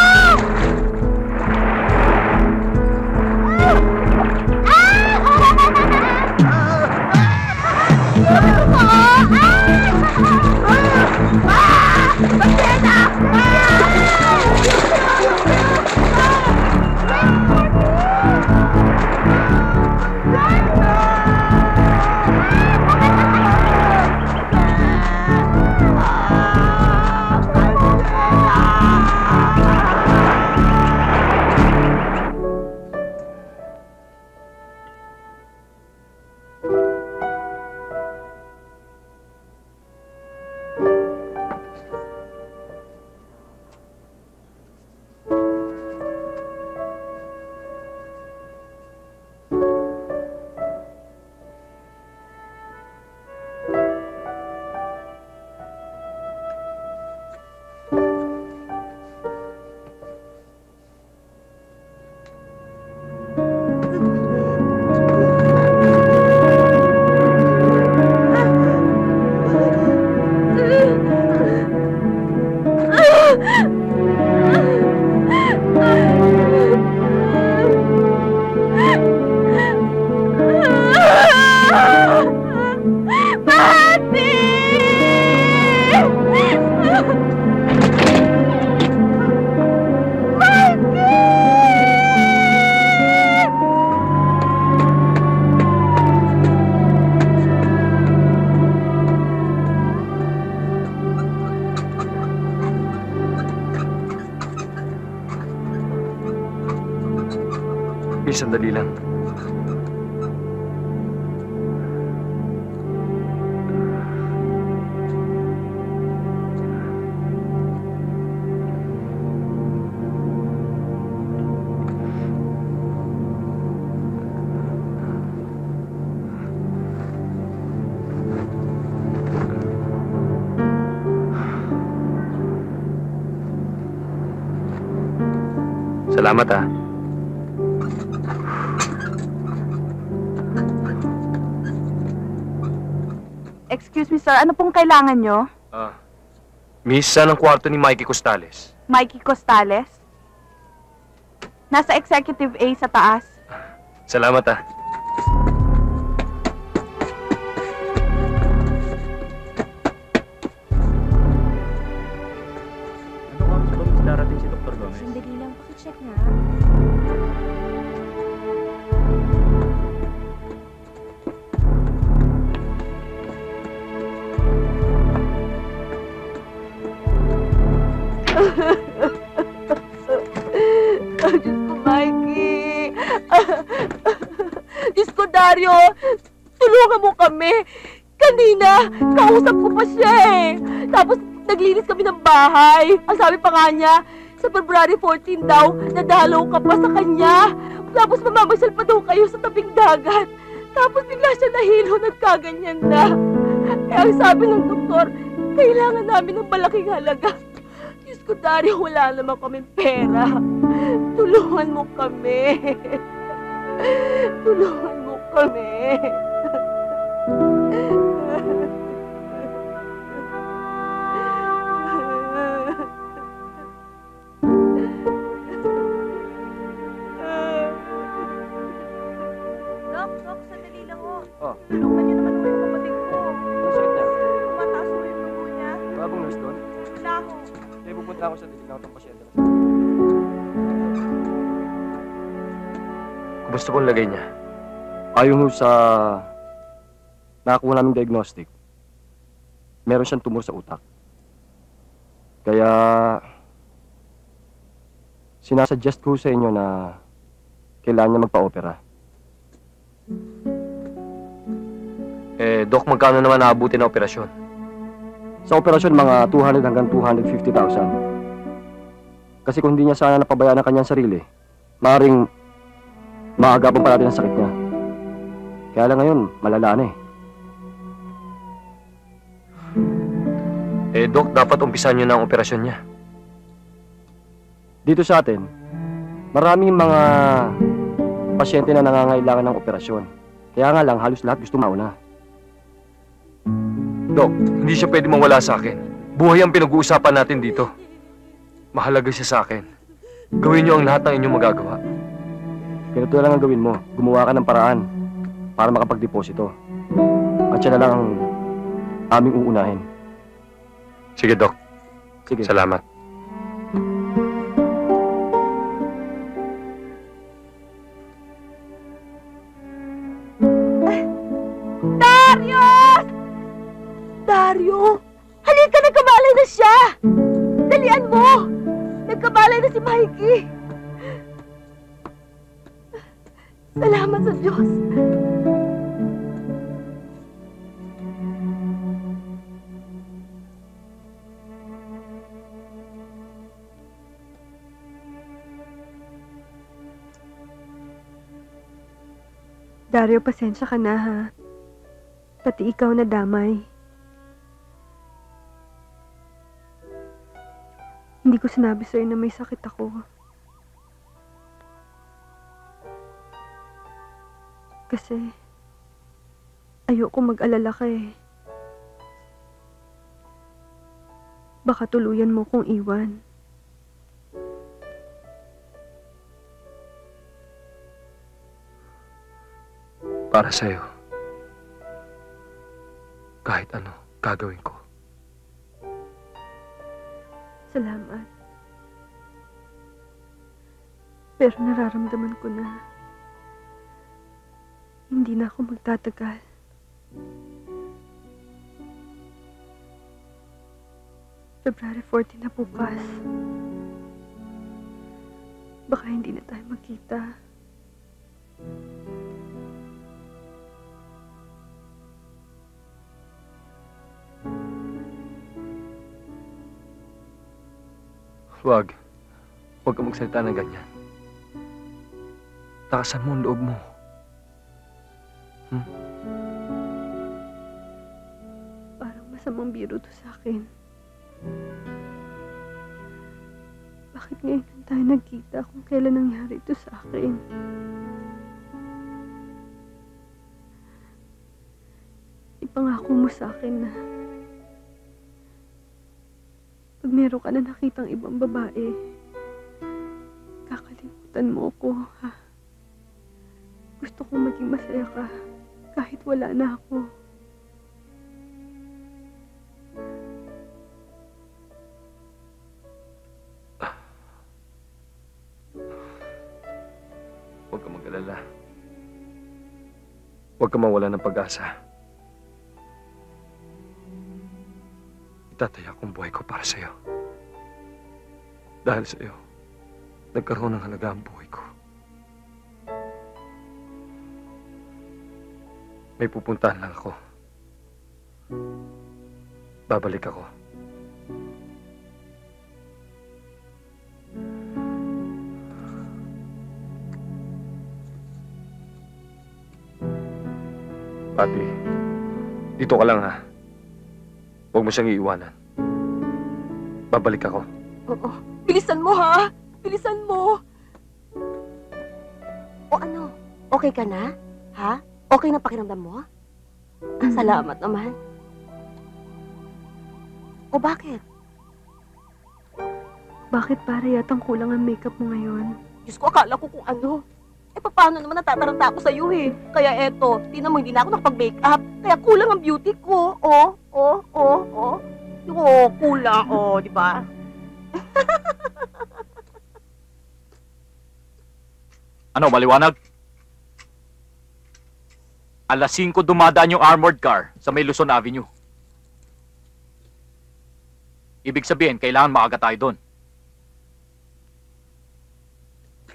Speaker 7: Sandali lang. Salamat ah.
Speaker 13: Excuse me, sir. Ano pong kailangan nyo?
Speaker 7: Miss, saan ang kwarto ni Mikey Costales?
Speaker 13: Mikey Costales? Nasa Executive A sa taas.
Speaker 7: Salamat ah.
Speaker 6: Ano oras ba mas darating si Dr. Gomez?
Speaker 1: Sandali lang, pakicheck nga.
Speaker 10: Diyos ko, Mikey! Diyos ko, Dario! Tulungan mo kami! Kanina, kausap ko pa siya eh! Tapos, naglinis kami ng bahay. Ang sabi pa nga niya, sa February 14 daw, nadalaw ka pa sa kanya. Tapos, mamamasyal pa daw kayo sa tabing dagat. Tapos, bigla siya nahilo, nagkaganyan na. Kaya ang sabi ng doktor, kailangan namin ng malaking halaga. Diyos ko, Dario, wala naman kaming pera. Tulungan mo kami. Tulungan mo kami.
Speaker 5: Oh.
Speaker 13: Tulungan niyo naman ako yung kapatid ko.
Speaker 5: Ang sakit niya.
Speaker 13: Tumataas mo yung dugo niya.
Speaker 5: Wala bang nurse doon?
Speaker 13: Wala ako.
Speaker 5: Kaya pupunta ako sa dilignaw ng pasyente.
Speaker 7: Kumusta pong lagay niya?
Speaker 5: Ayon ho sa nakakuha naming diagnostic, meron siyang tumor sa utak. Kaya sinasuggest ko sa inyo na kailangan niya magpa-opera.
Speaker 7: Dok, magkano naman naabuti na operasyon?
Speaker 5: Sa operasyon, mga 200 hanggang 250,000. Kasi kung hindi niya sana napabayaan ang kanyang sarili, maaaring maagapan pa natin ang sakit niya. Kaya lang ngayon, malala na eh.
Speaker 7: Dok, dapat umpisan niyo na ang operasyon niya.
Speaker 5: Dito sa atin, maraming mga pasyente na nangangailangan ng operasyon. Kaya nga lang, halos lahat gusto mauna.
Speaker 7: Dok, hindi siya pwede mawala sa akin. Buhay ang pinag-uusapan natin dito. Mahalaga siya sa akin. Gawin niyo ang lahat ng inyong magagawa.
Speaker 5: Ganito lang ang gawin mo. Gumawa ka ng paraan para makapag-deposito. At siya na lang ang aming uunahin.
Speaker 7: Sige, Dok.
Speaker 5: Sige.
Speaker 7: Salamat.
Speaker 10: Darius! Dario! Halika, nagkabalay na siya! Dalian mo! Nagkabalay na si Mikey! Salamat sa Diyos!
Speaker 9: Dario, pasensya ka na ha. Pati ikaw na damay. Hindi ko sinabi sa'yo na may sakit ako. Kasi ayoko mag-alala ka eh. Baka tuluyan mo kong iwan.
Speaker 7: Para sa'yo. Kahit ano, gagawin ko.
Speaker 9: Salamat. Pero nararamdaman ko na hindi na ako magtatagal. February 14 na bukas. Baka hindi na tayo magkita.
Speaker 7: Huwag. Huwag kang magsalita ng ganyan. Takasan mo ang loob mo.
Speaker 9: Parang masamang biro to sa akin. Bakit ngayon lang tayo nagkita kung kailan nangyari ito sa akin? Ipangako mo sa akin na pag meron ka na nakitang ibang babae, kakalimutan mo ko, ha? Gusto kong maging masaya ka kahit wala na ako.
Speaker 7: Huwag kang mag-alala. Huwag kang mawala ng pag-asa. Itataya kong buhay ko para sa'yo. Dahil sa'yo, nagkaroon ng halaga ang buhay ko. May pupuntahan lang ako. Babalik ako. Pati, dito ka lang ha. Huwag mo siyang iiwanan. Babalik ako.
Speaker 10: Oo. Bilisan mo, ha? Bilisan mo. O ano? Okay ka na? Ha? Okay na pakiramdam mo? Salamat naman. O bakit?
Speaker 9: Bakit pare yatang kulang ang makeup mo ngayon?
Speaker 10: Diyos ko, akala ko kung ano. Eh, paano naman natataranta ako sa'yo eh? Kaya eto, tinan mo, hindi na ako nakapag-makeup. Kaya kulang ang beauty ko. Kulang, di ba?
Speaker 6: Ano, maliwanag? Alas 5 dumadaan yung armored car sa may Luzon Avenue. Ibig sabihin, kailangan maaga tayo doon.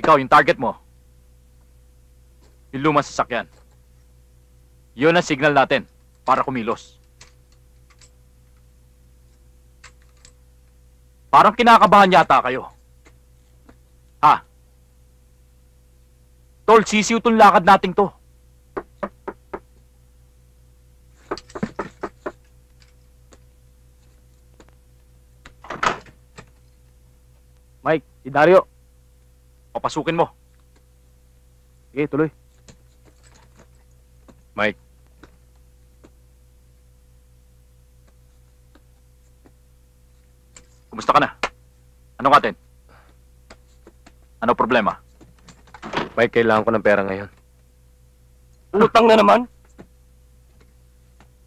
Speaker 6: Ikaw, yung target mo. Yung lumang sasakyan. Yun ang signal natin para kumilos. Parang kinakabahan yata kayo. Ha? Tol, sisiw tong lakad nating to.
Speaker 5: Mike, si Dario.
Speaker 6: Papasukin mo.
Speaker 5: Sige, tuloy.
Speaker 6: Mike. Kumusta ka na? Anong atin? Ano problema?
Speaker 7: Mike, kailangan ko ng pera ngayon.
Speaker 5: Utang na naman?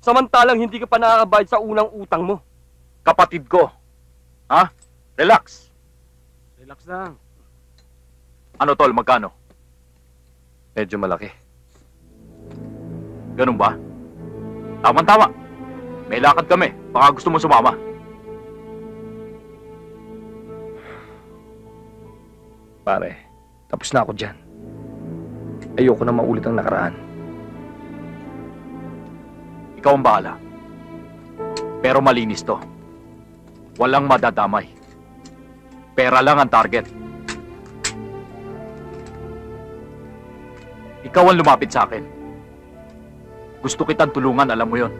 Speaker 5: Samantalang hindi ka pa nakakabayad sa unang utang mo.
Speaker 6: Kapatid ko. Ha? Relax.
Speaker 5: Relax lang.
Speaker 6: Ano tol, magkano?
Speaker 7: Medyo malaki.
Speaker 6: Ganun ba? Tama-tama. May lakad kami. Baka gusto mo sumama.
Speaker 7: Pare, tapos na ako dyan. Ayoko na maulit ang nakaraan.
Speaker 6: Ikaw ang bahala. Pero malinis to. Walang madadamay. Pera lang ang target. Ikaw ang lumapit sa akin. Gusto kitang tulungan, alam mo yon.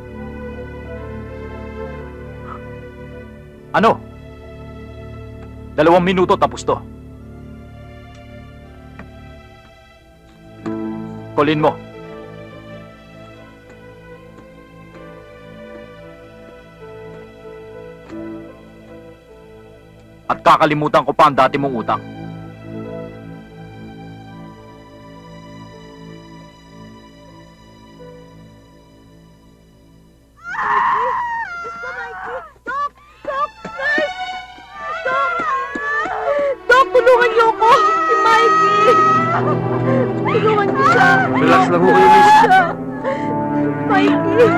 Speaker 6: Ano? 2 minuto tapos to. Kolin mo. At kakalimutan ko pa ang dati mong utang.
Speaker 10: Dok, tulungan niyo ako! Si Mikey! Tulungan niyo siya!
Speaker 5: Relax lang ho kayo, miss.
Speaker 10: Mikey!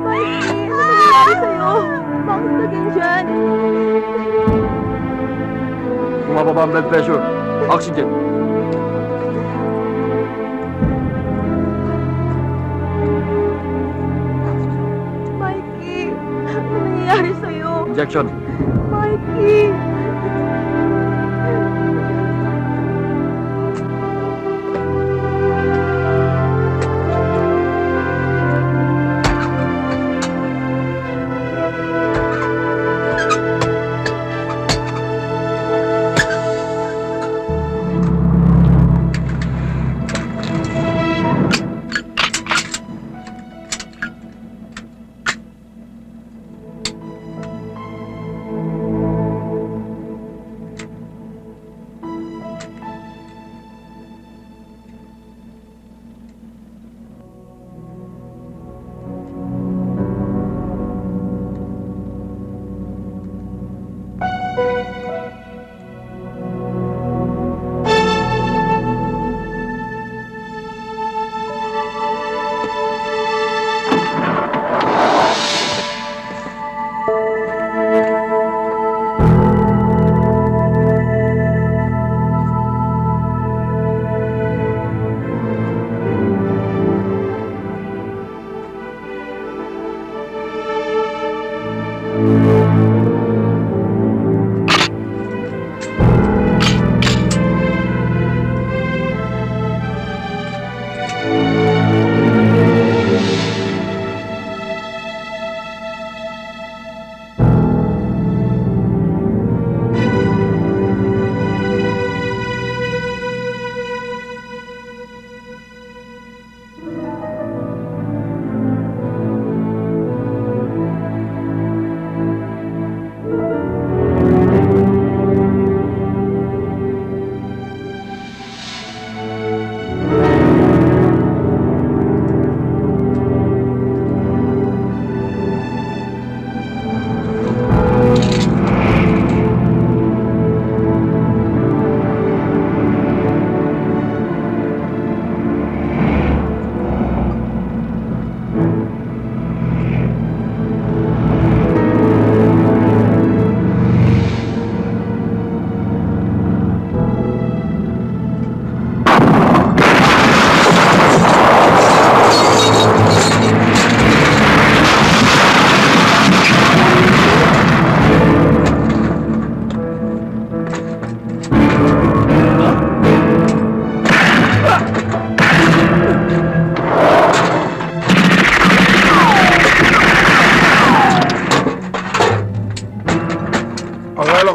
Speaker 10: Mikey, ano nangyayari sa'yo? Bakit naging dyan?
Speaker 5: Bumababa ang blood pressure. Oxygen.
Speaker 10: Mikey, ano nangyayari sa'yo?
Speaker 5: Injection.
Speaker 10: Mikey!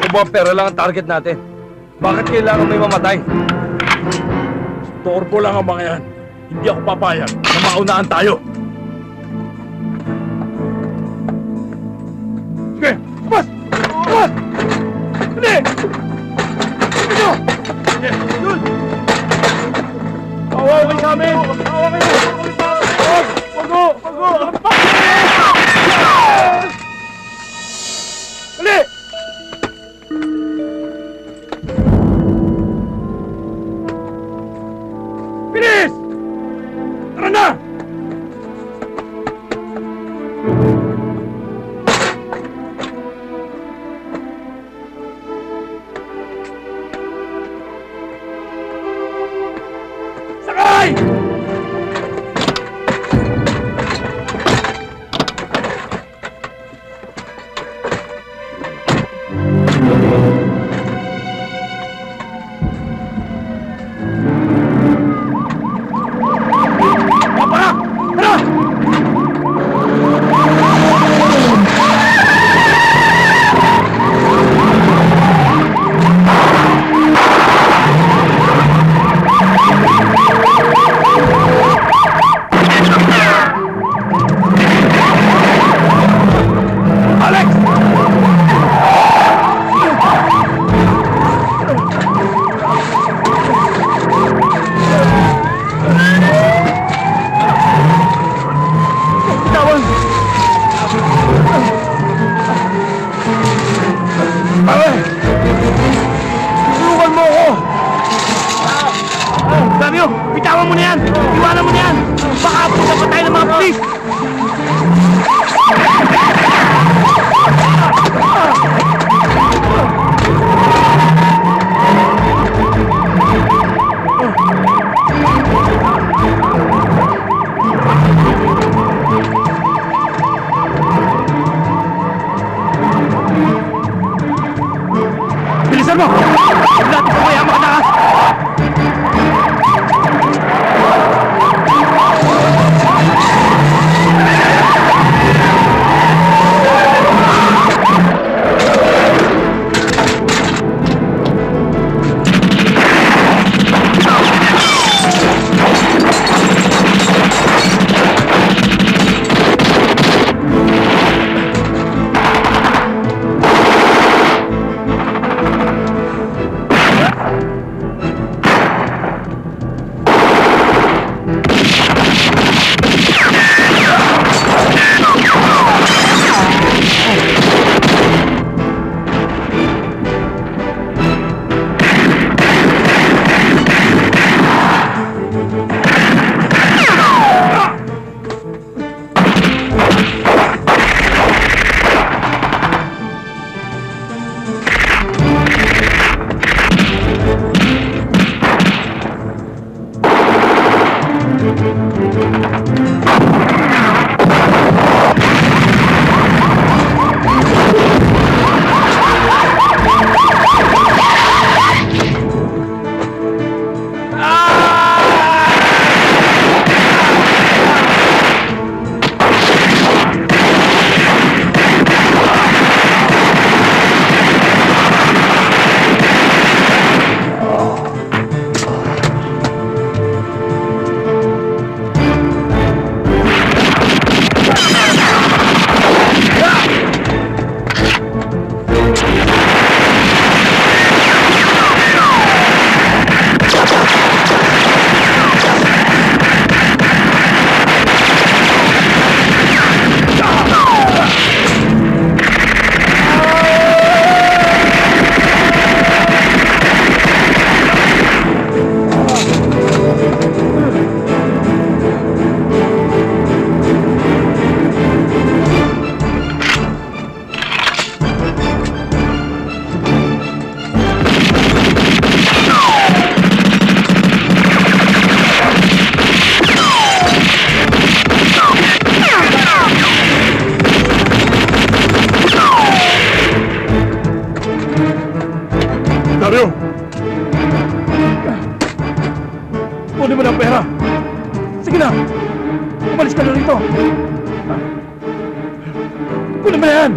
Speaker 7: Buwang pera lang ang target natin. Bakit kailangan may mamatay?
Speaker 6: Torbo lang ang mga yan. Hindi ako papayag na maunaan tayo. Sige, bas! Bas! Hindi! Ito! Sige, yun! Awa kayo sa amin! Awa kayo! Wago! Wago! Dali! Bilis! Tara na! Sakay! Bitawan mo na yan! Iwanan mo na yan! Baka punta pa tayo ng mga pulis! Bilisan mo! Huwag natin pabayaan makatakas! Dario! Kunin mo na ang pera! Sige na! Umalis ka na rito! Kunin mo na yan!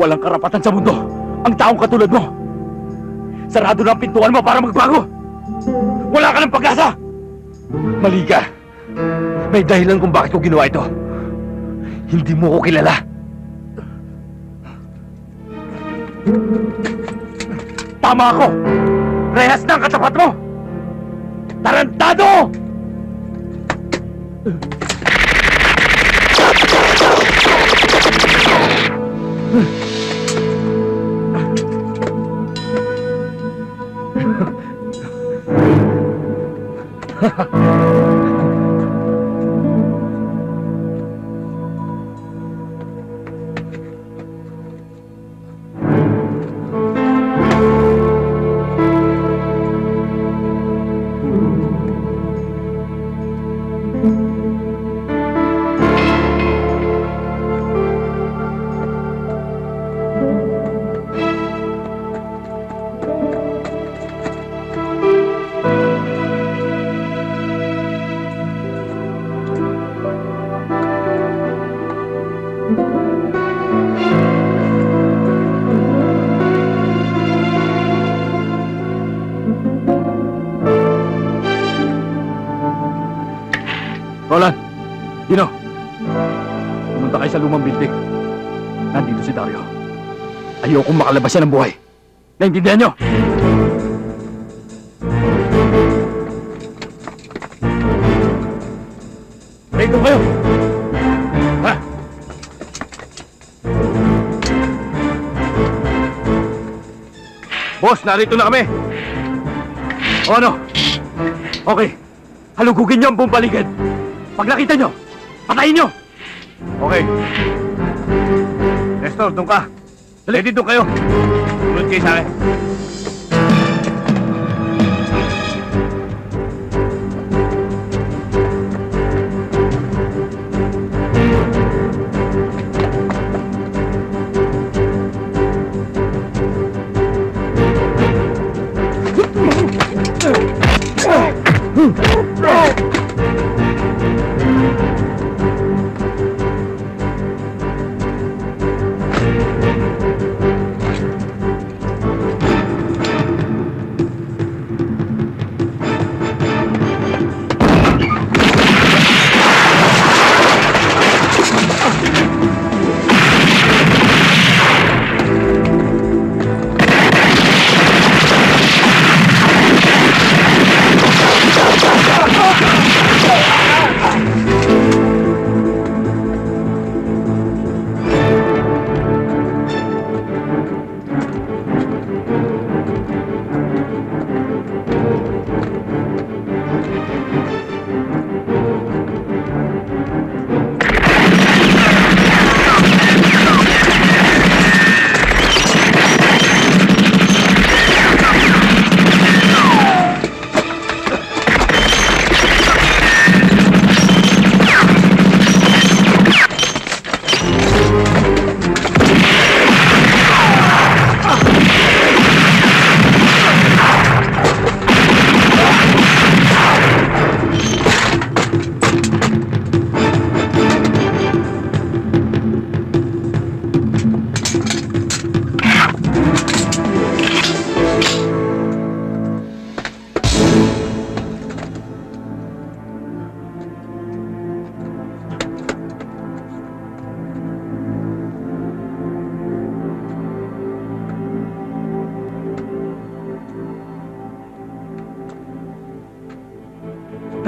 Speaker 6: Walang karapatan sa mundo ang taong katulad mo. Sarado na ang pintuan mo para magbago. Wala ka ng pag-asa.
Speaker 7: Mali ka. May dahilan kung bakit ko ginawa ito. Hindi mo ko kilala.
Speaker 6: Tama ako. Rehas na ang katapat mo. Tarantado! Roland! Dino! Pumunta kayo sa lumang building. Nandito si Dario. Ayokong makalabas siya ng buhay. Naintindihan niyo? Ready kayo! Ha? Boss, narito na kami! O ano? Okay. Halugugin niyo ang buong paligid. Pag nakita nyo, patayin nyo! Okay. Nestor, doon ka. Ready, doon kayo. Sunod kayo sa akin.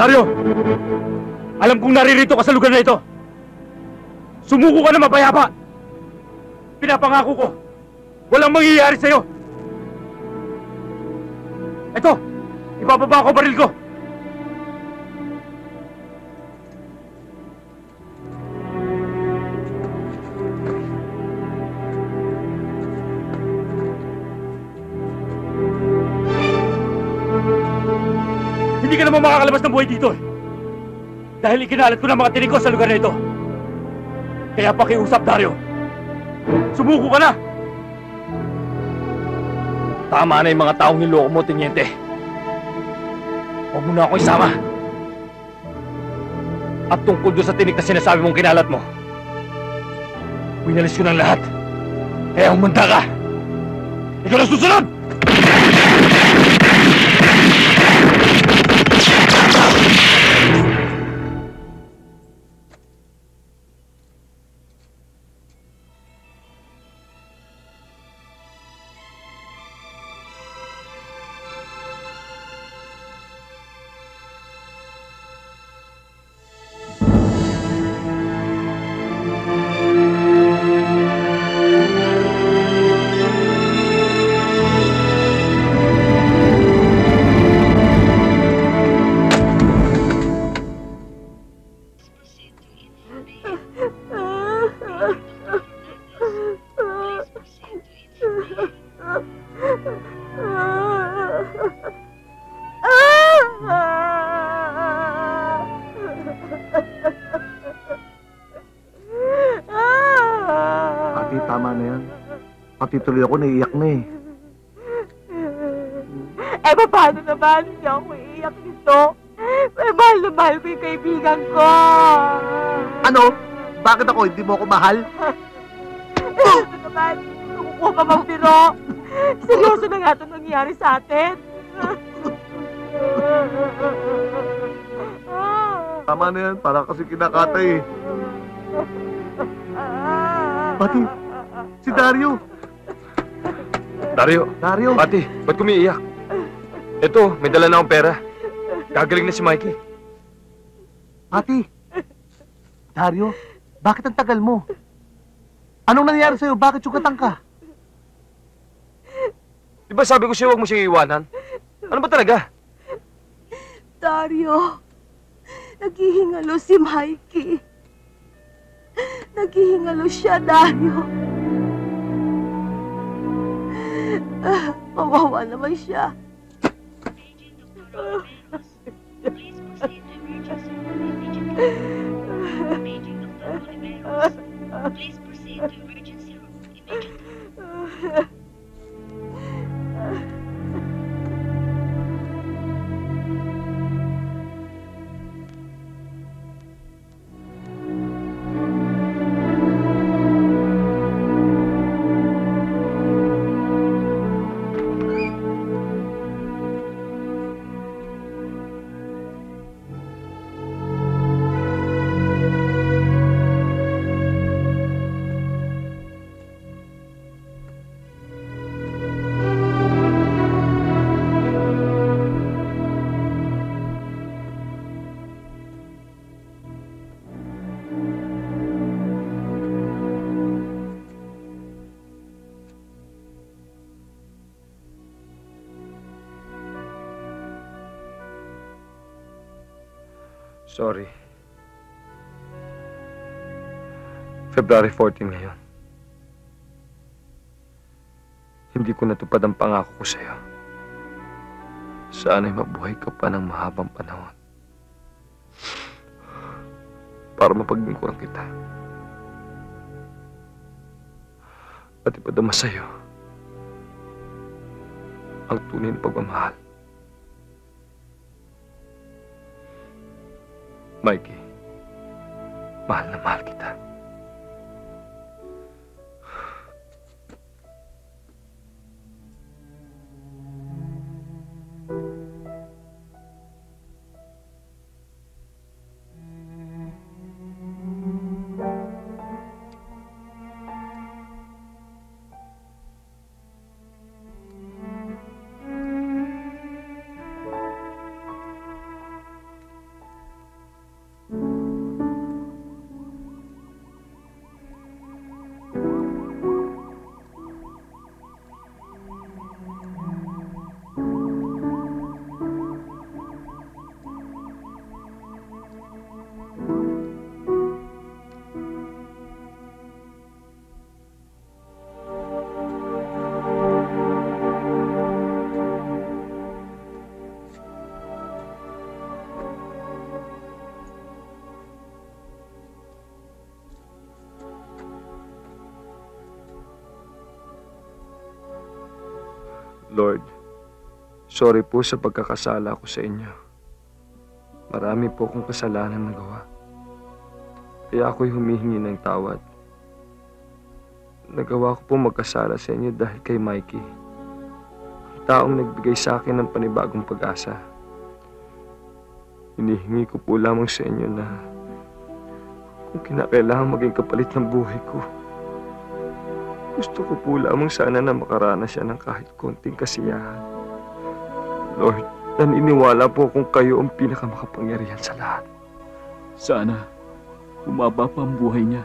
Speaker 6: Dario! Alam kong naririto ka sa lugar na ito. Sumuko ka na mapayapa. Pinapangako ko, walang mangyayari sa'yo. Ito, ibababa ko baril ko. Hindi ka naman makakalabas ng buhay dito eh. Dahil ikinalat ko ng mga tinig ko sa lugar na ito. Kaya pakiusap, Dario. Sumuko ka na!
Speaker 7: Tama na yung mga taong niloko mo, Teniente. Huwag mo na ako isama. At tungkol doon sa tinik na sinasabi mong kinalat mo, winalis ko ng lahat. Kaya humanda ka! Ikaw na susunod!
Speaker 8: Tama na yan. Pati tuloy ako naiiyak na eh.
Speaker 13: Eh, paano naman? Hindi ako iiyak nito. Mahal na mahal ko yung kaibigan ko.
Speaker 8: Ano? Bakit ako? Hindi mo ako mahal?
Speaker 13: Ito naman, kumukuha ka bang biro? Seryoso na nga ito nangyari sa atin.
Speaker 8: Tama na yan. Para kasi kinakatay eh. Pati, si Dario.
Speaker 7: Dario.
Speaker 8: Dario.
Speaker 7: Pati, ba't kumiiyak? Ito, may dala na akong pera. Gagaling na si Mikey.
Speaker 8: Pati. Dario, bakit ang tagal mo? Anong nangyari sa'yo? Bakit sugatan ka?
Speaker 7: Di ba sabi ko sa'yo huwag mo siyang iwanan? Ano ba talaga?
Speaker 10: Dario, naghihingalo si Mikey. Naghihingalo siya, Dario. Kawawa naman siya.
Speaker 14: Please proceed to emergency room immediately.
Speaker 7: Sorry. February 14 ngayon. Hindi ko natupad ang pangako ko sa'yo. Sana'y mabuhay ka pa ng mahabang panahon. Para mapaglingkuran kita. At ipadama sa'yo ang tunay na pagmamahal. Mikey, mahal na mahal kita.
Speaker 5: Lord, sorry po sa pagkakasala ko sa inyo. Marami po akong kasalanan nagawa. Kaya ako'y humihingi ng tawad. Nagawa ko po magkasala sa inyo dahil kay Mikey. Ang taong nagbigay sa akin ng panibagong pag-asa. Hinihingi ko po lamang sa inyo na kung kinakailangan maging kapalit ng buhay ko, gusto ko po lamang sana na makaranas siya ng kahit konting kasiyahan. Lord, naniniwala po kung kayo ang pinakamakapangyarihan sa lahat.
Speaker 6: Sana humaba pa ang buhay niya.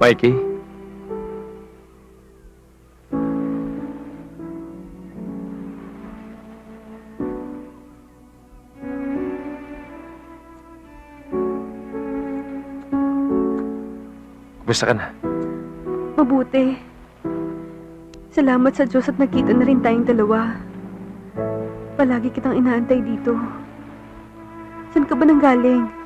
Speaker 5: Mikey? Kumusta ka na?
Speaker 9: Mabuti. Salamat sa Diyos at nakita na rin tayong dalawa. Palagi kitang inaantay dito. Saan ka ba nanggaling?